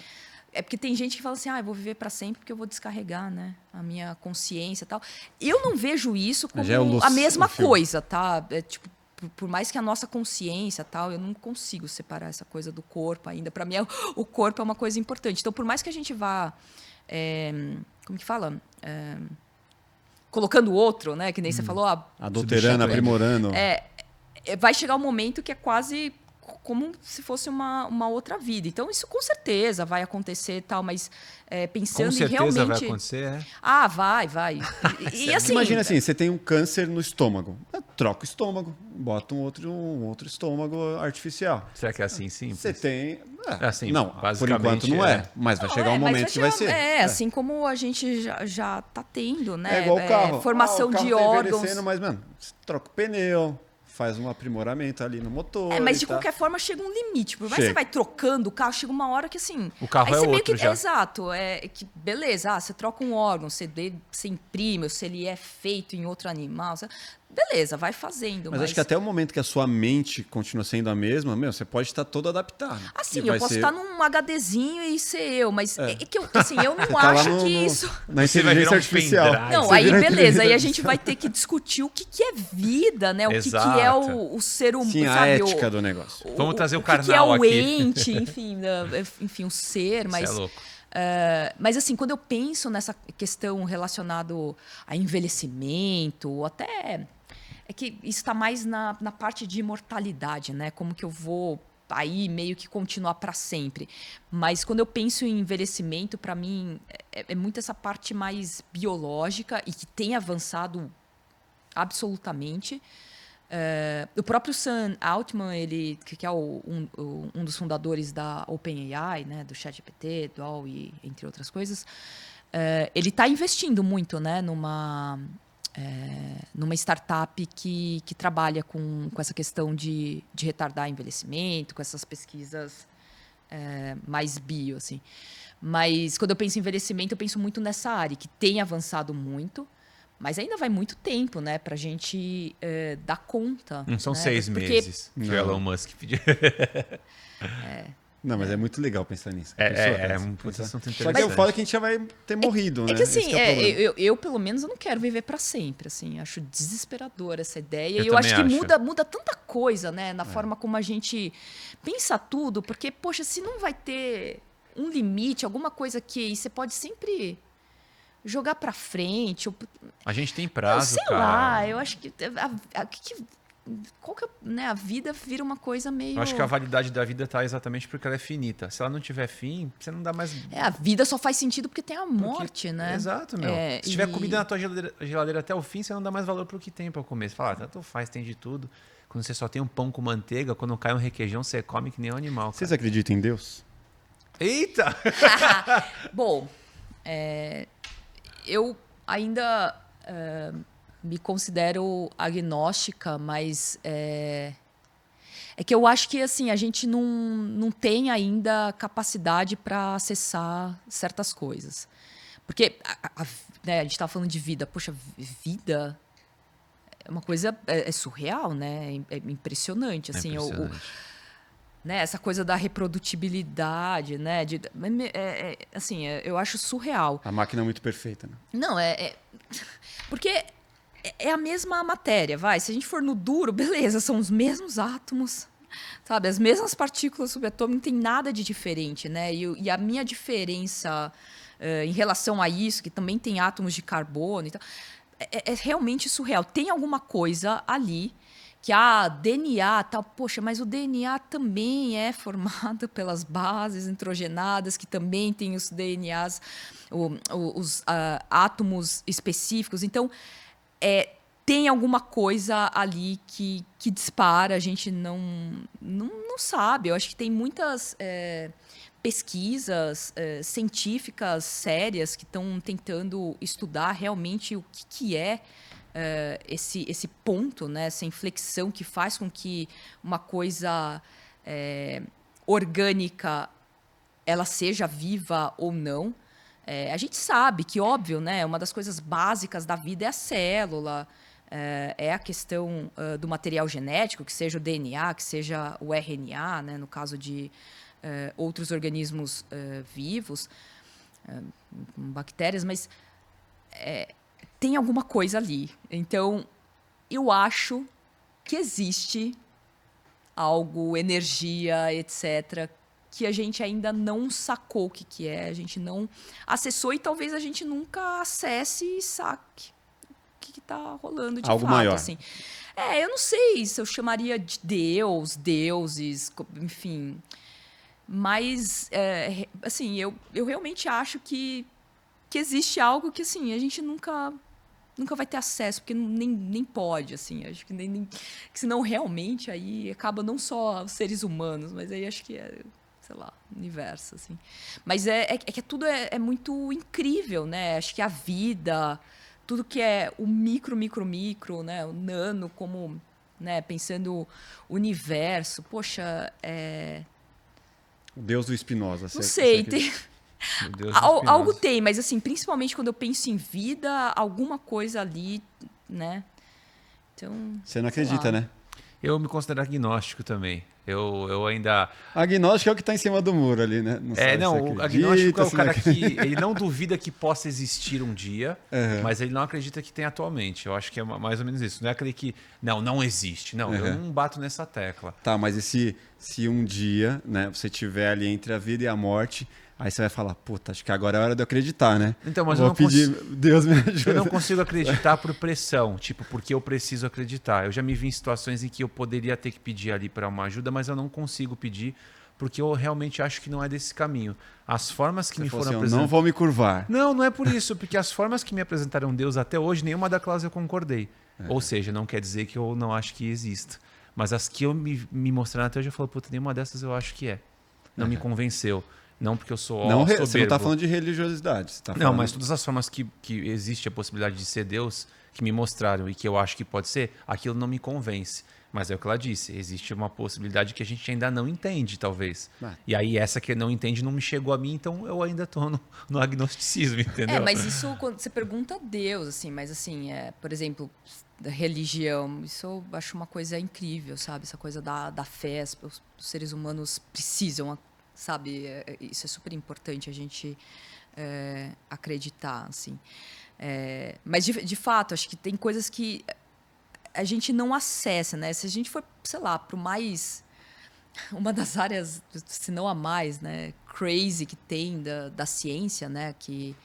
é porque tem gente que fala assim, eu vou viver para sempre porque eu vou descarregar, né, a minha consciência e tal. Eu não vejo isso como a mesma coisa, tá? Tipo, por mais que a nossa consciência tal, eu não consigo separar essa coisa do corpo ainda. Para mim, o corpo é uma coisa importante. Então, por mais que a gente vá, como que fala? Colocando outro, né? Que nem você falou. Adulterando, aprimorando. Vai chegar um momento que é quase como se fosse uma outra vida. Então, isso com certeza vai acontecer e tal, mas pensando Com certeza em realmente... vai acontecer, vai. E assim... Imagina assim, você tem um câncer no estômago. Troca o estômago, bota um outro estômago artificial. Será que é assim simples? Você tem... assim, não, por basicamente enquanto não é. Mas vai chegar um momento que vai ser. Assim como a gente já tá tendo, né? É igual o carro. Formação o carro de tá órgãos. envelhecendo, mas, mano, você troca o pneu, faz um aprimoramento ali no motor. Mas de qualquer forma chega um limite. Por mais que você vai trocando o carro, chega uma hora que assim. O carro aí é você meio outro que, já. Exato. Que beleza, você troca um órgão, você imprime, ou se ele é feito em outro animal. Beleza, vai fazendo. Mas acho que até o momento que a sua mente continua sendo a mesma, você pode estar todo adaptado. Assim, eu posso estar num HDzinho e ser eu, mas que eu não tá acho que isso... Na inteligência artificial. Não, aí beleza, aí a gente vai ter que discutir o que é vida, né? O que é o ser humano. Sim, a ética do negócio. Vamos trazer o carnal aqui. O que é o ente, enfim, o ser, mas... Isso é louco. Mas assim, quando eu penso nessa questão relacionada a envelhecimento, ou até... É que isso está mais na parte de imortalidade, né? Como que eu vou aí meio que continuar para sempre. Mas quando eu penso em envelhecimento, para mim, é muito essa parte mais biológica e que tem avançado absolutamente. O próprio Sam Altman, ele, que é um dos fundadores da OpenAI, né? Do ChatGPT, do DALL-E, entre outras coisas, ele está investindo muito, né? Numa startup que trabalha com essa questão de retardar envelhecimento, com essas pesquisas mais bio, assim. Mas quando eu penso em envelhecimento, eu penso muito nessa área, que tem avançado muito, mas ainda vai muito tempo, né, pra gente dar conta. Não são né? 6 meses que o Elon Musk pediu. Não, mas é muito legal pensar nisso. Um assunto interessante. Só que eu falo que a gente já vai ter morrido, né? É que assim, eu pelo menos eu não quero viver para sempre, assim. Acho desesperadora essa ideia. E eu acho que muda tanta coisa, né? Na forma como a gente pensa tudo. Porque, poxa, se não vai ter um limite, alguma coisa que você pode sempre jogar para frente. A gente tem prazo, sei cara. lá, eu acho que... Qual que é, né? A vida vira uma coisa meio... Eu acho que a validade da vida tá exatamente porque ela é finita. Se ela não tiver fim, você não dá mais... a vida só faz sentido porque tem a morte, né? Exato, meu. Se tiver comida na tua geladeira até o fim, você não dá mais valor pro que tem pra comer. Você fala, tanto faz, tem de tudo. Quando você só tem um pão com manteiga, quando cai um requeijão, você come que nem um animal. Cara. Vocês acreditam em Deus? Eita! Bom, eu ainda... me considero agnóstica, mas É que eu acho que assim, a gente não tem ainda capacidade para acessar certas coisas. Porque né, a gente estava falando de vida. Poxa, vida é uma coisa surreal, né? É impressionante. Assim, impressionante. né, essa coisa da reprodutibilidade, né? Assim, eu acho surreal. A máquina é muito perfeita, né? Não, porque é a mesma matéria, vai. Se a gente for no duro, beleza, são os mesmos átomos, sabe? As mesmas partículas subatômicas, não tem nada de diferente, né? E a minha diferença em relação a isso, que também tem átomos de carbono e tal, é realmente surreal. Tem alguma coisa ali que DNA tal, poxa, mas o DNA também é formado pelas bases nitrogenadas, que também tem os DNAs, os átomos específicos. Então, tem alguma coisa ali que dispara, a gente não sabe. Eu acho que tem muitas pesquisas científicas sérias que estão tentando estudar realmente o que é esse ponto, né, essa inflexão que faz com que uma coisa orgânica ela seja viva ou não. A gente sabe que, óbvio, né, uma das coisas básicas da vida é a célula, é a questão do material genético, que seja o DNA, que seja o RNA, né, no caso de outros organismos vivos, bactérias, mas tem alguma coisa ali. Então, eu acho que existe algo, energia, etc., que a gente ainda não sacou o que é, a gente não acessou e talvez a gente nunca acesse e saque o que está rolando de algo fato. Maior. Assim. Eu não sei se eu chamaria de Deus, deuses, enfim. Mas, assim, eu realmente acho que existe algo que, assim, a gente nunca vai ter acesso, porque nem pode, assim. Acho que que senão realmente aí acaba não só os seres humanos, mas aí acho que sei lá, universo, assim. Mas que tudo é muito incrível, né? Acho que a vida, tudo que é o micro, né? O nano, como, né? Pensando o universo. Poxa, O Deus do Spinoza. não sei, tem... Algo tem, mas assim, principalmente quando eu penso em vida, alguma coisa ali, né? Então. Você não acredita, né? Eu me considero agnóstico também. Eu ainda. Agnóstico é o que está em cima do muro ali, né? Não, o agnóstico é o cara que ele não duvida que possa existir um dia, mas ele não acredita que tem atualmente. Eu acho que é mais ou menos isso. Não é aquele que não existe. Não, eu não bato nessa tecla. Tá, mas e se um dia, né, você estiver ali entre a vida e a morte, aí você vai falar, puta, acho que agora é hora de eu acreditar, né? Então, mas eu vou pedir, Deus me ajuda. Eu não consigo acreditar por pressão, tipo, porque eu preciso acreditar. Eu já me vi em situações em que eu poderia ter que pedir ali para uma ajuda, mas eu não consigo pedir, porque eu realmente acho que não é desse caminho. As formas que me foram apresentadas... não vou me curvar. Não é por isso, porque as formas que me apresentaram Deus até hoje, nenhuma daquelas eu concordei. Ou seja, não quer dizer que eu não acho que exista. Mas as que me mostraram até hoje, eu falo, puta, nenhuma dessas eu acho que é. Não me convenceu. Não porque eu sou soberbo. Você não está falando de religiosidade. Você tá falando... Não, mas todas as formas que existe a possibilidade de ser Deus, que me mostraram e que eu acho que pode ser, aquilo não me convence. Mas é o que ela disse, existe uma possibilidade que a gente ainda não entende, talvez. E aí essa que não entende não me chegou a mim, então eu ainda estou no agnosticismo, entendeu? Mas isso, quando você pergunta a Deus, assim, mas assim, por exemplo, da religião, isso eu acho uma coisa incrível, sabe? Essa coisa da fé, os seres humanos precisam, sabe? Isso é super importante a gente acreditar, assim. Mas, de fato, acho que tem coisas que a gente não acessa, né? Se a gente for, sei lá, para uma das áreas, se não a mais, né, crazy que tem da ciência, né, que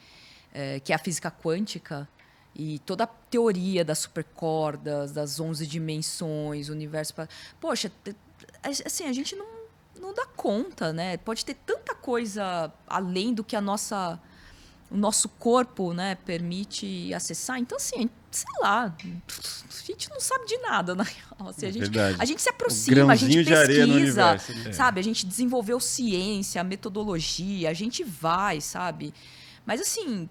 é a física quântica e toda a teoria das supercordas, das 11 dimensões, o universo... Poxa, assim, a gente não dá conta, né? Pode ter tanta coisa além do que o nosso corpo, né, permite acessar. Então, assim, sei lá, a gente não sabe de nada, na real. Assim, a gente se aproxima, a gente pesquisa, sabe? A gente desenvolveu ciência, metodologia, a gente vai, sabe? Mas, assim,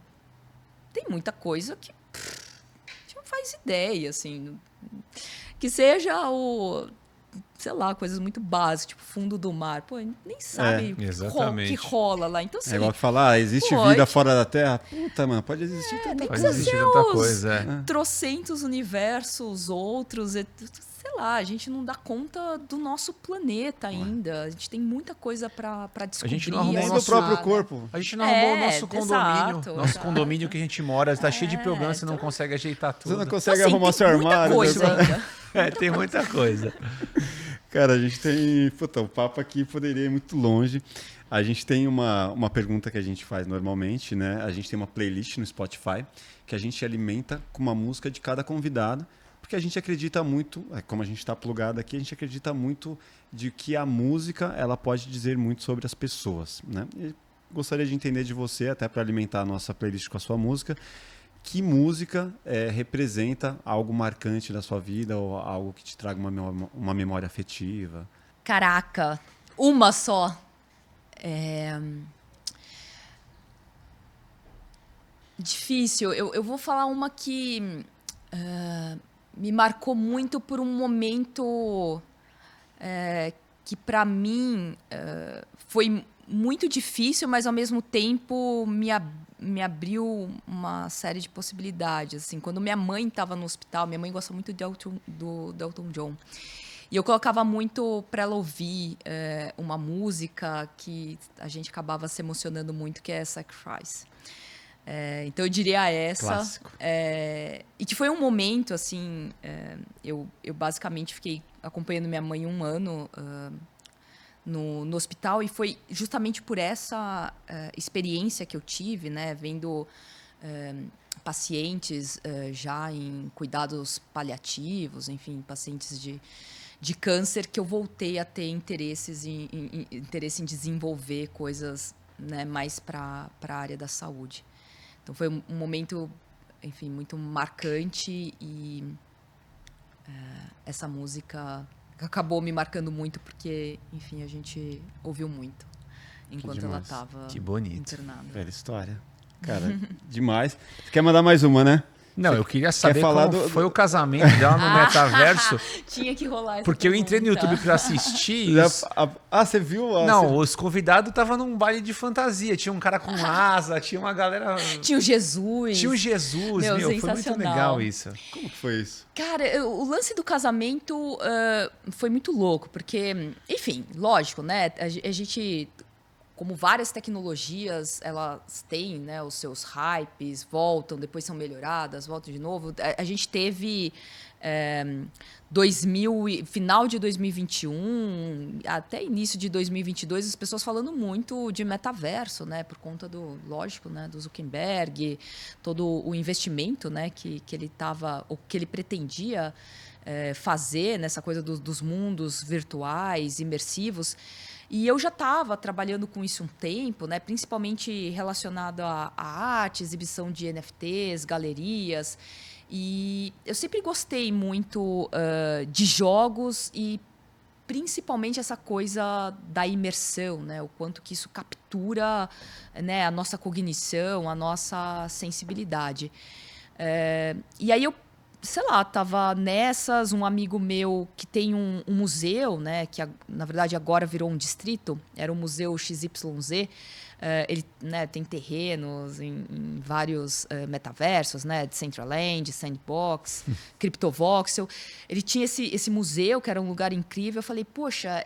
tem muita coisa que a gente não faz ideia, assim. Que seja sei lá, coisas muito básicas, tipo fundo do mar. Pô, nem sabe exatamente. que rola lá. Então, assim, É igual que falar, existe vida fora da Terra? Puta, mano, pode existir tanta nem coisa. precisa ser tanta os coisa, trocentos universos, outros, sei lá, a gente não dá conta do nosso planeta ainda. A gente tem muita coisa pra descobrir. A gente não arrumou Nem o do nosso próprio corpo. A gente não arrumou o nosso condomínio. Exato, Nosso exato. condomínio que a gente mora está cheio de problemas, você não consegue ajeitar Você tudo. não consegue Assim, arrumar tem seu muita armário. coisa né? ainda. Tem muita coisa. Cara, a gente tem... Puta, o papo aqui poderia ir muito longe. A gente tem uma pergunta que a gente faz normalmente, né? A gente tem uma playlist no Spotify que a gente alimenta com uma música de cada convidado, porque a gente acredita muito, como a gente está plugado aqui, a gente acredita muito de que a música ela pode dizer muito sobre as pessoas, né? E gostaria de entender de você, até para alimentar a nossa playlist com a sua música, que música representa algo marcante da sua vida ou algo que te traga uma memória afetiva? Caraca, uma só. Difícil. Eu vou falar uma que me marcou muito por um momento que para mim foi muito difícil, mas ao mesmo tempo me abriu uma série de possibilidades. Assim, quando minha mãe estava no hospital, minha mãe gosta muito do Elton John. E eu colocava muito para ela ouvir uma música que a gente acabava se emocionando muito, que é Sacrifice. Então eu diria essa. Clássico. E que foi um momento, assim, eu basicamente fiquei acompanhando minha mãe 1 ano no hospital, e foi justamente por essa experiência que eu tive, né, vendo pacientes já em cuidados paliativos, enfim, pacientes de câncer, que eu voltei a ter interesse em desenvolver coisas, né, mais para a área da saúde. Então foi um momento, enfim, muito marcante, e essa música acabou me marcando muito porque, enfim, a gente ouviu muito enquanto ela estava internada. Velha história. Cara, demais. Você quer mandar mais uma, né? Não, eu queria saber falar como foi o casamento dela no metaverso. Tinha que rolar essa Porque eu entrei no pergunta. YouTube pra assistir. Você viu? Não, os convidados estavam num baile de fantasia. Tinha um cara com asa, tinha uma galera. Tinha o Jesus. Tinha o Jesus, Meu, foi muito sensacional. legal isso. Como que foi isso? Cara, o lance do casamento foi muito louco, porque, enfim, lógico, né? A gente, como várias tecnologias, elas têm, né, os seus hypes, voltam, depois são melhoradas, voltam de novo. A gente teve final de 2021 até início de 2022, as pessoas falando muito de metaverso, né, por conta lógico, né, do Zuckerberg, todo o investimento, né, que ele estava, ou que ele pretendia fazer nessa coisa dos mundos virtuais, imersivos. E eu já estava trabalhando com isso um tempo, né? Principalmente relacionado à arte, exibição de NFTs, galerias. E eu sempre gostei muito de jogos e principalmente essa coisa da imersão, né? O quanto que isso captura, né, a nossa cognição, a nossa sensibilidade. E aí eu, sei lá, tava nessas, um amigo meu que tem um museu, né, que na verdade agora virou um distrito, era o Museu XYZ, ele, né, tem terrenos em vários metaversos, né, de Decentraland, Sandbox, Cryptovoxel. Ele tinha esse museu, que era um lugar incrível. Eu falei, poxa,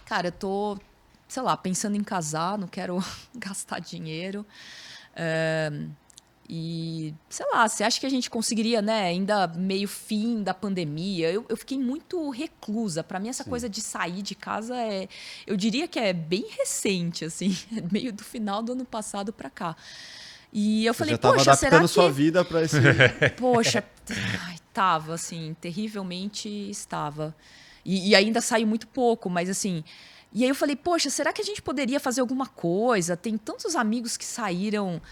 cara, eu tô, sei lá, pensando em casar, não quero gastar dinheiro. E, sei lá, você acha que a gente conseguiria, né, ainda meio fim da pandemia? Eu fiquei muito reclusa. Para mim, essa coisa de sair de casa eu diria que é bem recente, assim, meio do final do ano passado para cá. E eu falei, poxa, será que... adaptando sua vida para esse... Poxa, tava, assim, terrivelmente estava. E ainda saiu muito pouco, mas assim... E aí eu falei, poxa, será que a gente poderia fazer alguma coisa? Tem tantos amigos que saíram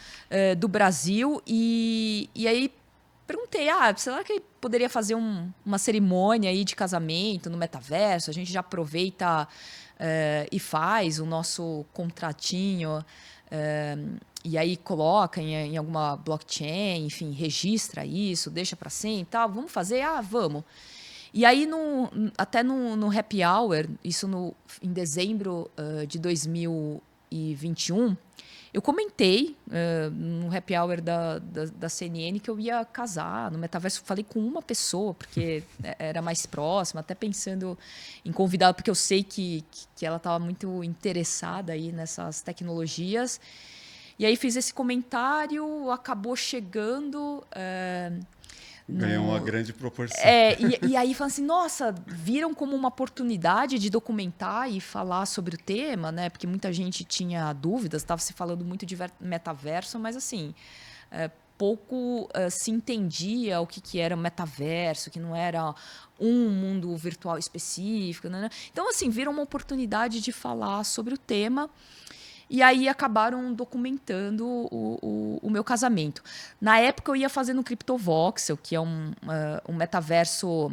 do Brasil. E aí perguntei, será que poderia fazer uma cerimônia aí de casamento no metaverso? A gente já aproveita e faz o nosso contratinho. E aí coloca em alguma blockchain, enfim, registra isso, deixa para sempre e tal. Vamos fazer? Vamos. E aí, até no Happy Hour, isso em dezembro de 2021, eu comentei no Happy Hour da CNN que eu ia casar no metaverso. Falei com uma pessoa, porque era mais próxima, até pensando em convidá-la, porque eu sei que ela estava muito interessada aí nessas tecnologias. E aí fiz esse comentário, acabou chegando... Ganhou uma grande proporção. E aí falam assim, nossa, viram como uma oportunidade de documentar e falar sobre o tema, né? Porque muita gente tinha dúvidas, estava se falando muito de metaverso, mas assim, pouco se entendia o que era metaverso, que não era um mundo virtual específico, né? Então, assim, viram uma oportunidade de falar sobre o tema. E aí acabaram documentando o meu casamento. Na época eu ia fazer no CryptoVoxel, que é um metaverso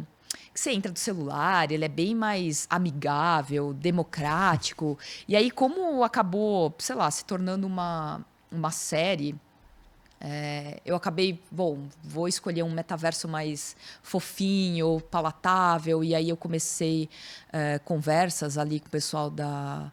que você entra do celular, ele é bem mais amigável, democrático. E aí, como acabou, sei lá, se tornando uma série, eu acabei, vou escolher um metaverso mais fofinho, palatável. E aí eu comecei conversas ali com o pessoal da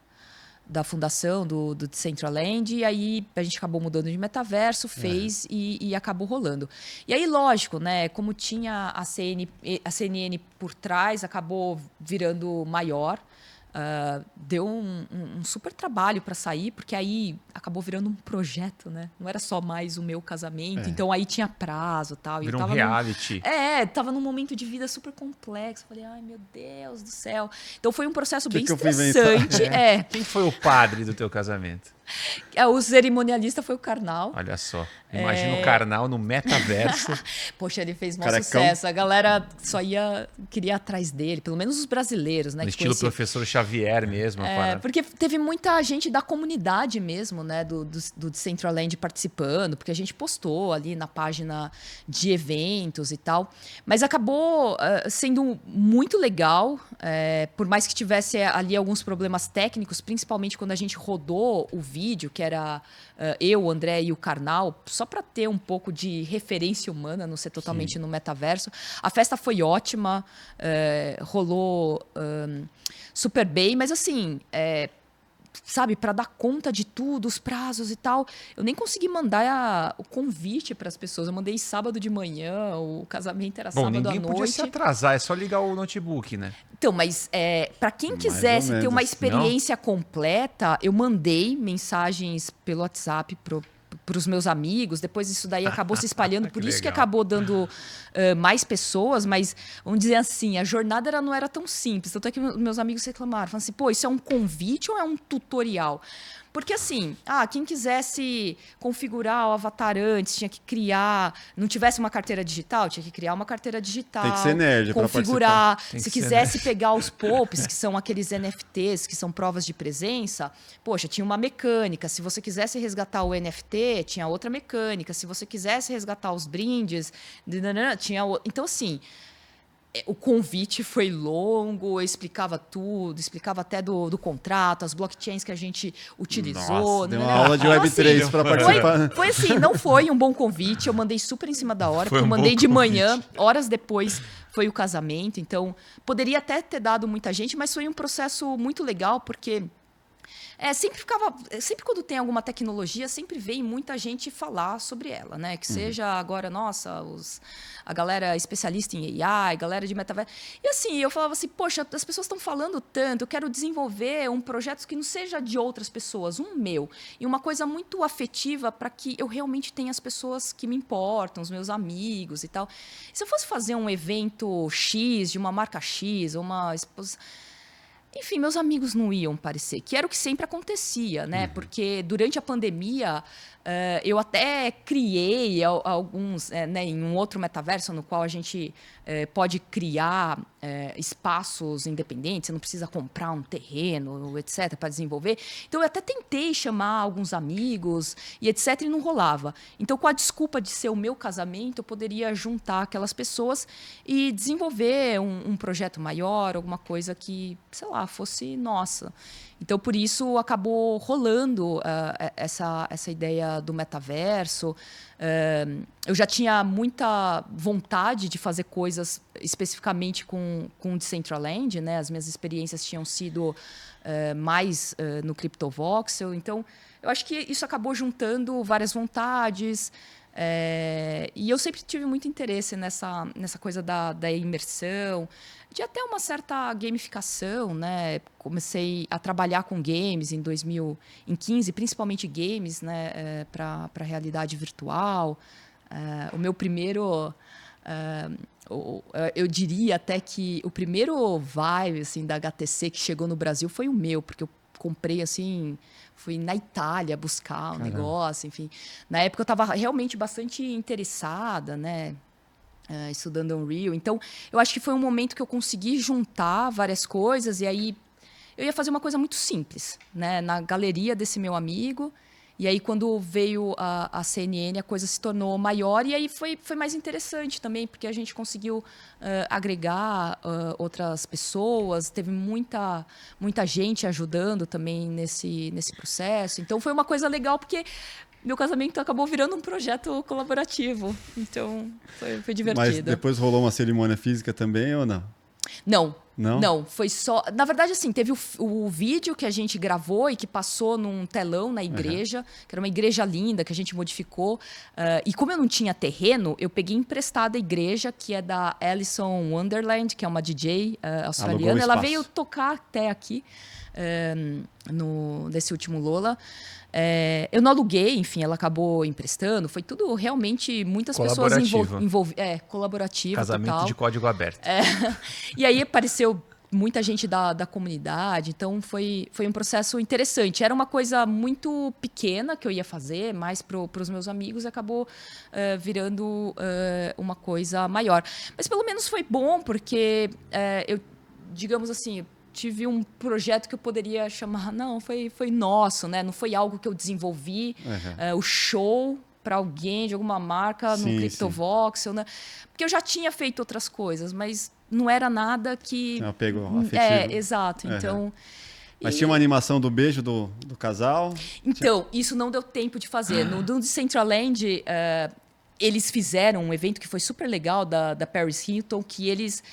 fundação, do Decentraland, e aí a gente acabou mudando de metaverso, fez e acabou rolando. E aí, lógico, né, como tinha a CNN por trás, acabou virando maior. Deu um super trabalho para sair, porque aí acabou virando um projeto, né? Não era só mais o meu casamento, então aí tinha prazo e tal. Virou um reality. Tava num momento de vida super complexo. Falei, ai meu Deus do céu. Então foi um processo bem eu fui estressante. Quem foi o padre do teu casamento? O cerimonialista foi o Karnal. Olha só, imagina o Karnal no metaverso. Poxa, ele fez maior Carecão. sucesso. A galera queria ir atrás dele, pelo menos os brasileiros, né? No que estilo conheciam. professor Xavier mesmo. Porque teve muita gente da comunidade mesmo, né, do Decentraland participando, porque a gente postou ali na página de eventos e tal. Mas acabou sendo muito legal, por mais que tivesse ali alguns problemas técnicos, principalmente quando a gente rodou o vídeo, que era eu, o André e o Karnal, só para ter um pouco de referência humana, não ser totalmente no metaverso. A festa foi ótima, rolou super bem, mas assim, sabe, para dar conta de tudo, os prazos e tal, eu nem consegui mandar o convite para as pessoas. Eu mandei sábado de manhã, o casamento era sábado à noite. Ninguém podia se atrasar, é só ligar o notebook, né? Então, mas para quem quisesse ter uma experiência completa, eu mandei mensagens pelo WhatsApp para os meus amigos. Depois isso daí acabou se espalhando, por isso que acabou dando mais pessoas. Mas, vamos dizer assim, a jornada não era tão simples. Tanto é que meus amigos reclamaram, falaram assim, pô, isso é um convite ou é um tutorial? Porque assim, quem quisesse configurar o avatar antes, tinha que criar, não tivesse uma carteira digital, tinha que criar uma carteira digital. Tem que ser nerd para configurar. Se quisesse pegar os POPs, que são aqueles NFTs, que são provas de presença, poxa, tinha uma mecânica. Se você quisesse resgatar o NFT, tinha outra mecânica. Se você quisesse resgatar os brindes, tinha outra. Então, assim, o convite foi longo, eu explicava tudo, explicava até do contrato, as blockchains que a gente utilizou. Nossa, deu uma aula de Web3 para participar. Foi assim, não foi um bom convite, eu mandei super em cima da hora, porque eu mandei de manhã, horas depois foi o casamento, então poderia até ter dado muita gente, mas foi um processo muito legal, porque... sempre quando tem alguma tecnologia, sempre vem muita gente falar sobre ela, né? Que seja agora, nossa, a galera especialista em AI, galera de metaverso. E assim, eu falava assim, poxa, as pessoas estão falando tanto, eu quero desenvolver um projeto que não seja de outras pessoas, um meu. E uma coisa muito afetiva para que eu realmente tenha as pessoas que me importam, os meus amigos e tal. E se eu fosse fazer um evento X, de uma marca X, ou uma exposição... Enfim, meus amigos não iam parecer, que era o que sempre acontecia, né? Porque durante a pandemia, eu até criei alguns, né, em um outro metaverso no qual a gente pode criar espaços independentes, você não precisa comprar um terreno, etc., para desenvolver. Então, eu até tentei chamar alguns amigos e etc., e não rolava. Então, com a desculpa de ser o meu casamento, eu poderia juntar aquelas pessoas e desenvolver um projeto maior, alguma coisa que, sei lá, fosse nossa. Então, por isso, acabou rolando essa ideia do metaverso. Eu já tinha muita vontade de fazer coisas especificamente com Decentraland, né? As minhas experiências tinham sido mais no CryptoVoxel. Então, eu acho que isso acabou juntando várias vontades. E eu sempre tive muito interesse nessa coisa da imersão, de até uma certa gamificação, né? Comecei a trabalhar com games em 2015, principalmente games, né? Para realidade virtual. O meu primeiro... eu diria até que o primeiro Vive assim, da HTC que chegou no Brasil foi o meu, porque eu comprei assim... Fui na Itália buscar o negócio, enfim. Na época eu estava realmente bastante interessada, né? Estudando Unreal. Então, eu acho que foi um momento que eu consegui juntar várias coisas. E aí, eu ia fazer uma coisa muito simples, né? Na galeria desse meu amigo. E aí, quando veio a CNN, a coisa se tornou maior. E aí, foi mais interessante também, porque a gente conseguiu agregar outras pessoas. Teve muita gente ajudando também nesse processo. Então, foi uma coisa legal, porque meu casamento acabou virando um projeto colaborativo. Então, foi divertido. Mas depois rolou uma cerimônia física também ou não? Não, foi só... Na verdade, assim, teve o vídeo que a gente gravou e que passou num telão na igreja, que era uma igreja linda, que a gente modificou. E como eu não tinha terreno, eu peguei emprestada a igreja, que é da Alison Wonderland, que é uma DJ australiana. Ela veio tocar até aqui, nesse último Lola. Eu não aluguei, enfim, ela acabou emprestando. Foi tudo realmente muitas pessoas envolvidas. Colaborativo. Casamento total. De código aberto. E aí apareceu muita gente da comunidade. Então foi um processo interessante. Era uma coisa muito pequena que eu ia fazer, mais para os meus amigos, e acabou virando uma coisa maior. Mas pelo menos foi bom, porque eu, digamos assim, tive um projeto que eu poderia chamar... Não, foi nosso, né? Não foi algo que eu desenvolvi. O show para alguém de alguma marca no CryptoVoxel, né? Porque eu já tinha feito outras coisas, mas não era nada que... Você pegou afetivo. Exato. Então... Mas tinha uma animação do beijo do casal? Então, isso não deu tempo de fazer. No Decentraland... eles fizeram um evento que foi super legal da Paris Hilton, que eles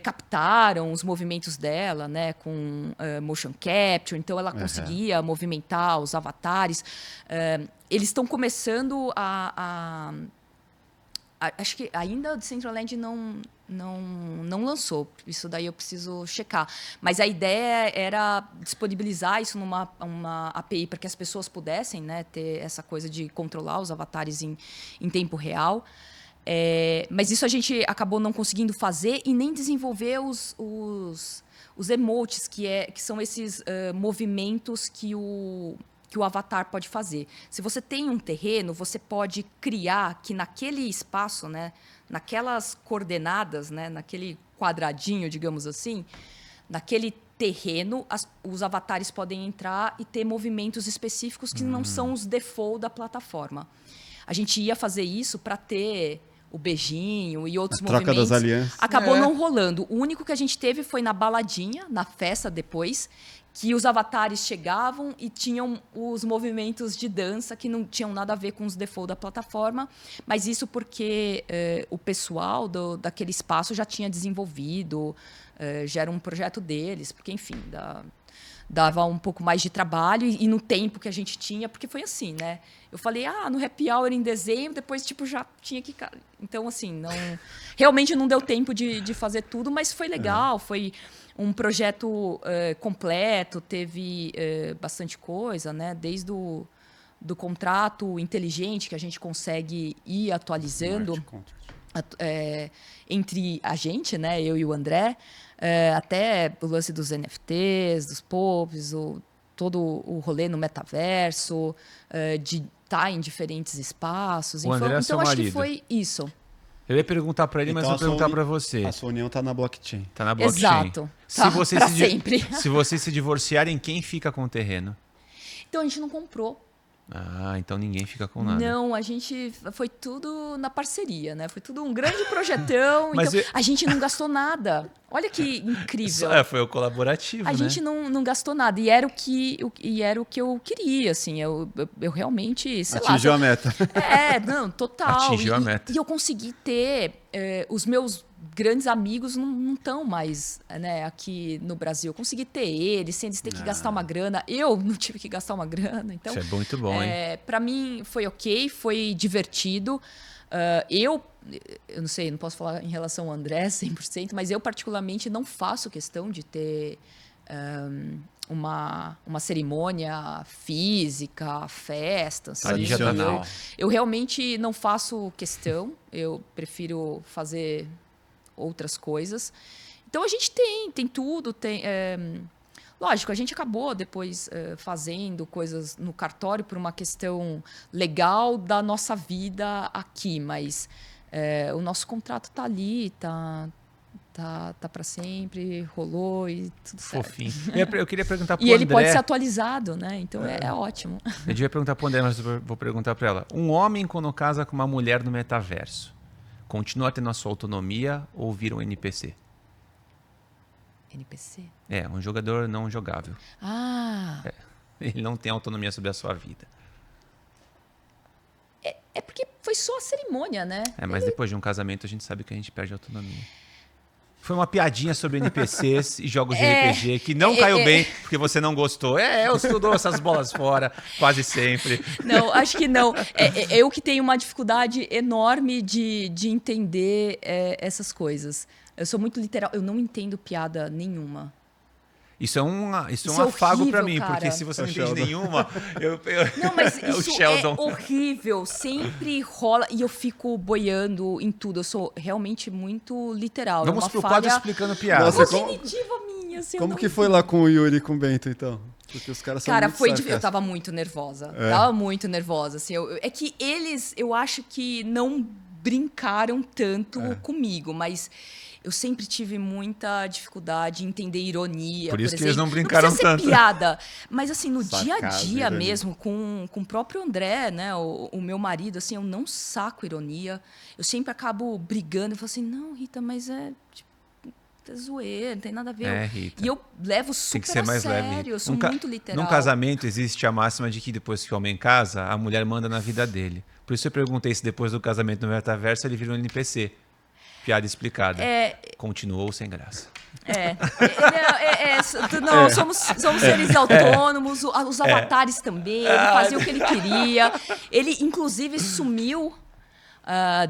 captaram os movimentos dela, né, com motion capture. Então, ela conseguia movimentar os avatares. Eles estão começando acho que ainda o Decentraland não lançou. Isso daí eu preciso checar. Mas a ideia era disponibilizar isso numa API para que as pessoas pudessem, né, ter essa coisa de controlar os avatares em tempo real. Mas isso a gente acabou não conseguindo fazer e nem desenvolver os emotes, que são esses movimentos que o avatar pode fazer. Se você tem um terreno, você pode criar que naquele espaço, né, naquelas coordenadas, né, naquele quadradinho, digamos assim, naquele terreno, os avatares podem entrar e ter movimentos específicos que não são os default da plataforma. A gente ia fazer isso para ter o beijinho e outros movimentos. Troca das alianças. Acabou não rolando. O único que a gente teve foi na baladinha, na festa depois, que os avatares chegavam e tinham os movimentos de dança que não tinham nada a ver com os default da plataforma, mas isso porque o pessoal daquele espaço já tinha desenvolvido, já era um projeto deles, porque, enfim, dava um pouco mais de trabalho e no tempo que a gente tinha, porque foi assim, né? Eu falei, no Happy Hour em dezembro, depois já tinha que... Então, assim, realmente não deu tempo de fazer tudo, mas foi legal, foi um projeto completo, teve bastante coisa, né? Desde do contrato inteligente que a gente consegue ir atualizando entre a gente, né? Eu e o André, até o lance dos NFTs, dos POPs, todo o rolê no metaverso, de estar em diferentes espaços. O André é seu marido. Acho que foi isso. Eu ia perguntar para ele, mas vou perguntar para você. A sua união está na blockchain. Está na blockchain. Exato. Sempre. Se vocês se divorciarem, quem fica com o terreno? Então, a gente não comprou. Ah, então ninguém fica com nada. Não, a gente foi tudo na parceria, né? Foi tudo um grande projetão. Mas então, a gente não gastou nada. Olha que incrível. Foi o colaborativo, A né? gente não gastou nada. E era o que eu queria, assim. Eu realmente, sei lá. Atingiu a meta. Não, total. Atingiu a meta. E eu consegui ter os meus grandes amigos não estão mais, né, aqui no Brasil. Eu consegui ter eles, sem eles ter que gastar uma grana. Eu não tive que gastar uma grana. Então, Isso é muito bom, hein? Para mim foi ok, foi divertido. Eu não sei, não posso falar em relação ao André 100%, mas eu particularmente não faço questão de ter uma cerimônia física, festa. Tradicional. Eu realmente não faço questão, eu prefiro fazer outras coisas. Então a gente tem tudo, lógico, a gente acabou depois fazendo coisas no cartório por uma questão legal da nossa vida aqui, mas o nosso contrato tá ali, tá para sempre, rolou e tudo certo. Fofinho. Eu queria perguntar pro E André... ele pode ser atualizado, né? Então é ótimo. Eu devia perguntar pro André, mas eu vou perguntar para ela. Um homem quando casa com uma mulher no metaverso, continua tendo a sua autonomia ou vira um NPC? NPC? Um jogador não jogável. Ele não tem autonomia sobre a sua vida. É porque foi só a cerimônia, né? Mas depois de um casamento a gente sabe que a gente perde a autonomia. Foi uma piadinha sobre NPCs e jogos de RPG que não caiu bem porque você não gostou. Eu estudou essas bolas fora, quase sempre. Não, acho que não. Eu que tenho uma dificuldade enorme de entender essas coisas. Eu sou muito literal, eu não entendo piada nenhuma. Isso é um afago para mim, cara. porque se você não entende nenhuma, Não, mas o isso Sheldon. é horrível. Sempre rola e eu fico boiando em tudo. Eu sou realmente muito literal. Vamos é uma pro falha quadro explicando piada. Nossa, cognitiva minha. Assim, Como que foi lá com o Yuri e com o Bento, então? Porque os caras são Cara, muito eu sarcásticos. tava muito nervosa. Tava muito nervosa. Assim, é que eles, eu acho que não brincaram tanto comigo, mas eu sempre tive muita dificuldade em entender ironia. Por isso exemplo. que eles não brincaram precisa tanto. ser piada. Mas assim, no Sacada, dia a dia ironia. mesmo, com o próprio André, né, o meu marido, assim, eu não saco ironia. Eu sempre acabo brigando e falo assim, não, Rita, mas é zoeira, não tem nada a ver. Rita. E eu levo Tem super que ser mais a sério, leve. eu sou muito literal. Num casamento existe a máxima de que depois que o homem casa, a mulher manda na vida dele. Por isso eu perguntei se depois do casamento no metaverso ele vira um NPC. Piada explicada. Continuou sem graça. Somos seres autônomos, os avatares também, ele fazia o que ele queria. Ele, inclusive, sumiu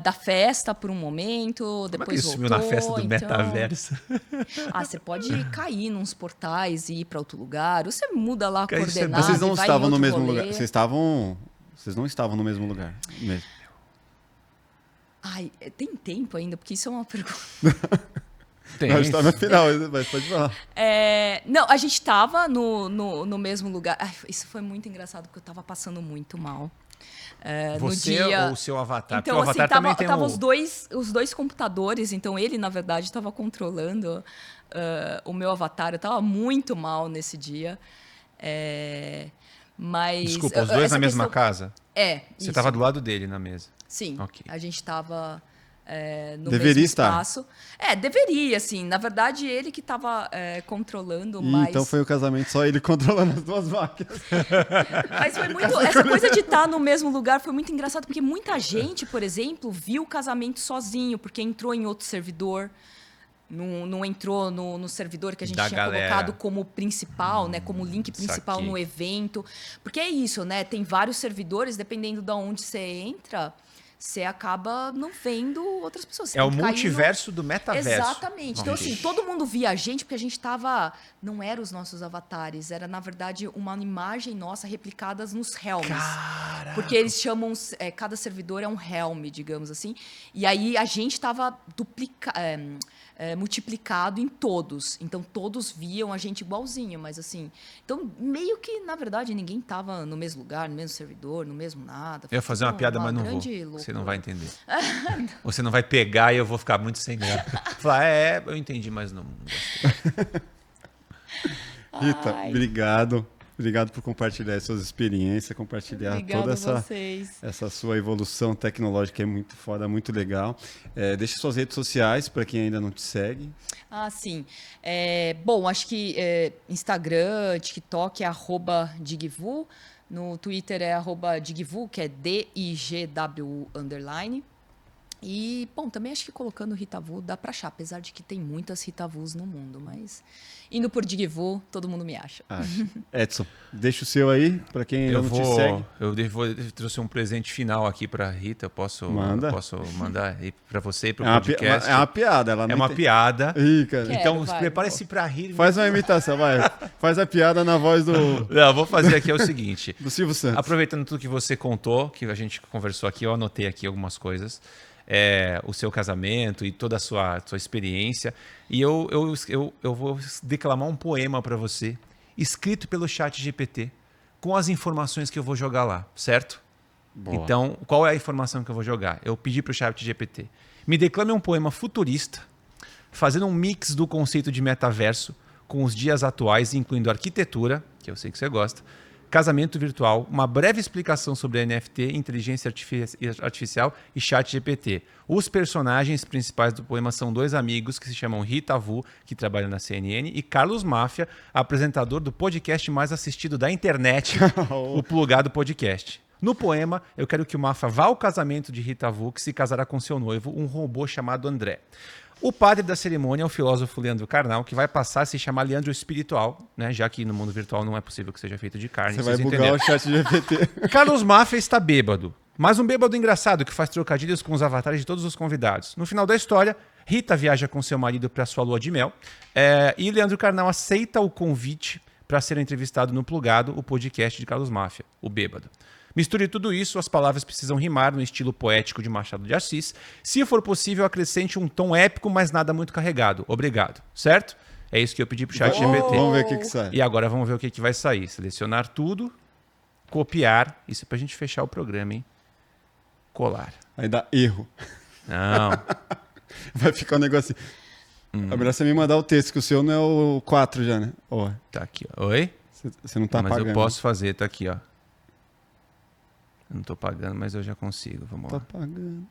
da festa por um momento, depois Como é que ele voltou. sumiu na festa do metaverso? Você pode cair nos portais e ir para outro lugar, você muda lá a Cara, isso é coordenada. Vocês não vai estavam em no outro mesmo rolê. lugar. Vocês não estavam no mesmo lugar mesmo. Ai, tem tempo ainda, porque isso é uma pergunta. Tem. A gente tá no final, mas pode falar. Não, a gente estava no mesmo lugar. Ai, isso foi muito engraçado, porque eu estava passando muito mal. Você no dia... ou o seu avatar? Então, porque o avatar também tem tava os dois computadores, então ele, na verdade, estava controlando o meu avatar. Eu estava muito mal nesse dia. Mas... Desculpa, os dois na mesma casa? Você Você estava do lado dele na mesa? Sim, Ok. a gente estava no Deveria mesmo estar. espaço. Deveria, assim. Na verdade, ele que estava controlando, E mas... então foi o casamento só ele controlando as duas máquinas. Mas foi muito... Essa coisa de estar no mesmo lugar foi muito engraçado, porque muita gente, por exemplo, viu o casamento sozinho, porque entrou em outro servidor. Não entrou no servidor que a gente Da tinha galera. colocado como principal, né? Como link principal saquei. no evento. Porque é isso, né? Tem vários servidores, dependendo de onde você entra, você acaba não vendo outras pessoas. Você É tem o que cair multiverso do metaverso. Exatamente. Então, Vamos assim, dizer. todo mundo via a gente porque a gente tava... Não eram os nossos avatares, era, na verdade, uma imagem nossa replicadas nos helms. Caraca. Porque eles chamam... cada servidor é um helm, digamos assim. E aí a gente estava multiplicado em todos. Então, todos viam a gente igualzinho, mas assim... Então, meio que, na verdade, ninguém estava no mesmo lugar, no mesmo servidor, no mesmo nada. Eu ia fazer uma piada, mas não vou. grande Você loucura. não vai entender. Você não vai pegar e eu vou ficar muito sem graça. Falar, eu entendi, mas não gostei. Rita, Ai. obrigado. Obrigado por compartilhar suas experiências, compartilhar toda essa sua evolução tecnológica, é muito foda, muito legal. Deixa suas redes sociais para quem ainda não te segue. Ah, sim. Bom, acho que Instagram, TikTok é @digvu. No Twitter é @digvu, que é DIGWU _. E, bom, também acho que colocando Ritavu dá pra achar, apesar de que tem muitas Ritavus no mundo, mas indo por Digvu, todo mundo me acha. Edson, deixa o seu aí, para quem não te segue. Eu trouxe um presente final aqui pra Rita, posso mandar aí pra você e pro podcast. É uma piada. Ela não uma piada. Ih, cara. Então, prepare-se pra rir. Faz uma imitação, vai. Faz a piada na voz do... Não, vou fazer aqui o seguinte. Do Silvio Santos. Aproveitando tudo que você contou, que a gente conversou aqui, eu anotei aqui algumas coisas. O seu casamento e toda a sua experiência. E eu vou declamar um poema para você, escrito pelo ChatGPT, com as informações que eu vou jogar lá, certo? Boa. Então, qual é a informação que eu vou jogar? Eu pedi para o ChatGPT, me declame um poema futurista, fazendo um mix do conceito de metaverso com os dias atuais, incluindo arquitetura, que eu sei que você gosta, casamento virtual, uma breve explicação sobre NFT, inteligência artificial e ChatGPT. Os personagens principais do poema são dois amigos que se chamam Ritavu, que trabalham na CNN, e Carlos Máfia, apresentador do podcast mais assistido da internet, o Plugado Podcast. No poema, eu quero que o Máfia vá ao casamento de Ritavu, que se casará com seu noivo, um robô chamado André. O padre da cerimônia é o filósofo Leandro Carnal, que vai passar a se chamar Leandro Espiritual, né? Já que no mundo virtual não é possível que seja feito de carne. Você vai bugar o ChatGPT. Carlos Máfia está bêbado, mas um bêbado engraçado que faz trocadilhos com os avatares de todos os convidados. No final da história, Rita viaja com seu marido para sua lua de mel e Leandro Carnal aceita o convite para ser entrevistado no Plugado, o podcast de Carlos Máfia, o bêbado. Misture tudo isso, as palavras precisam rimar no estilo poético de Machado de Assis. Se for possível, acrescente um tom épico, mas nada muito carregado. Obrigado. Certo? É isso que eu pedi pro ChatGPT. Vamos ver o que sai. E agora vamos ver o que vai sair. Selecionar tudo, copiar. Isso é pra gente fechar o programa, hein? Colar. Vai dar erro. Não. Vai ficar um negócio assim. É melhor você me mandar o texto, que o seu não é o 4 já, né? Tá aqui, ó. Oi? Você não tá mas pagando. Mas eu posso fazer, tá aqui, ó. Não tô pagando, mas eu já consigo. Vamos lá. Tá pagando.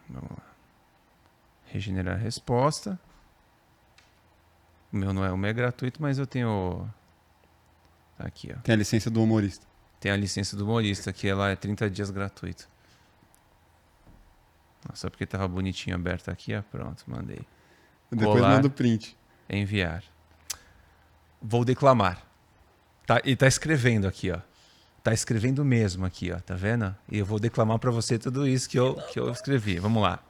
Vamos lá. Regenerar a resposta. O meu é gratuito, mas eu tenho... Aqui, ó. Tem a licença do humorista. Tem a licença do humorista, que ela é 30 dias gratuito. Só porque tava bonitinho aberto aqui, ó. Pronto, mandei. Depois manda o print. Enviar. Vou declamar. E tá escrevendo aqui, ó. Tá escrevendo mesmo aqui, ó. Tá vendo? E eu vou declamar para você tudo isso que eu escrevi. Vamos lá.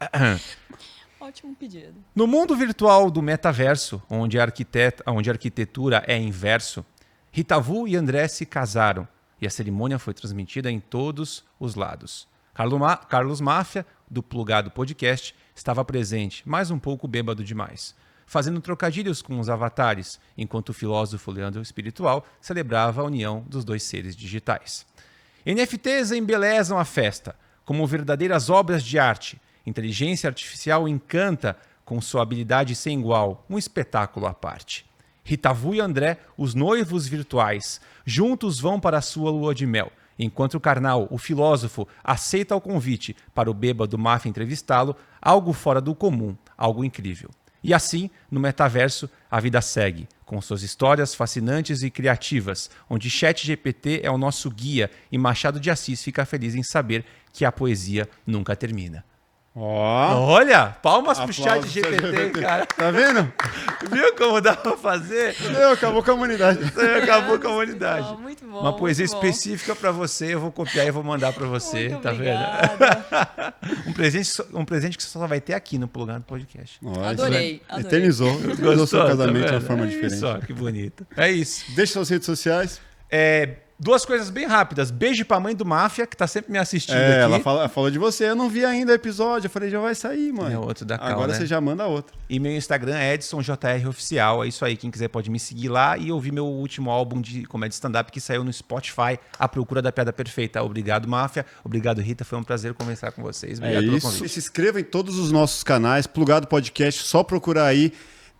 Ótimo pedido. No mundo virtual do metaverso, onde a arquitetura é inverso, Ritavu e André se casaram e a cerimônia foi transmitida em todos os lados. Carlos Máfia, do Plugado Podcast, estava presente, mas um pouco bêbado demais, fazendo trocadilhos com os avatares, enquanto o filósofo Leandro Espiritual celebrava a união dos dois seres digitais. NFTs embelezam a festa, como verdadeiras obras de arte. Inteligência artificial encanta com sua habilidade sem igual, um espetáculo à parte. Ritavu e André, os noivos virtuais, juntos vão para a sua lua de mel, enquanto o Carnal, o filósofo, aceita o convite para o bêbado Máfia entrevistá-lo, algo fora do comum, algo incrível. E assim, no metaverso, a vida segue, com suas histórias fascinantes e criativas, onde ChatGPT é o nosso guia e Machado de Assis fica feliz em saber que a poesia nunca termina. Olha, palmas pro ChatGPT, cara. Tá vendo? Viu como dá pra fazer? Acabou com a humanidade. Acabou com a humanidade. Muito bom. Uma poesia muito específica pra você, eu vou copiar e vou mandar pra você, muito tá obrigada. vendo? Um presente que você só vai ter aqui no Plugado Podcast. Adorei. Eternizou. Eternizou seu casamento de uma forma diferente. Só, que bonito. É isso. Deixa suas redes sociais. Duas coisas bem rápidas. Beijo pra mãe do Máfia, que tá sempre me assistindo aqui. Ela falou de você. Eu não vi ainda o episódio. Eu falei, já vai sair, mãe. É outro da Cal, Agora né? você já manda outro. E meu Instagram é EdsonJR Oficial. É isso aí. Quem quiser pode me seguir lá e ouvir meu último álbum de comédia stand-up que saiu no Spotify, A Procura da Piada Perfeita. Obrigado, Máfia. Obrigado, Rita. Foi um prazer conversar com vocês. Obrigado pelo convite. Se inscreva em todos os nossos canais. Plugado Podcast. Só procurar aí.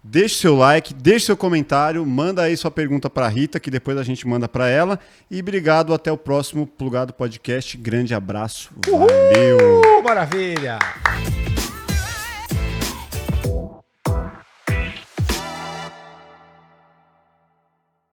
Deixe seu like, deixe seu comentário, manda aí sua pergunta para a Rita, que depois a gente manda para ela. E obrigado, até o próximo Plugado Podcast. Grande abraço, valeu! Maravilha!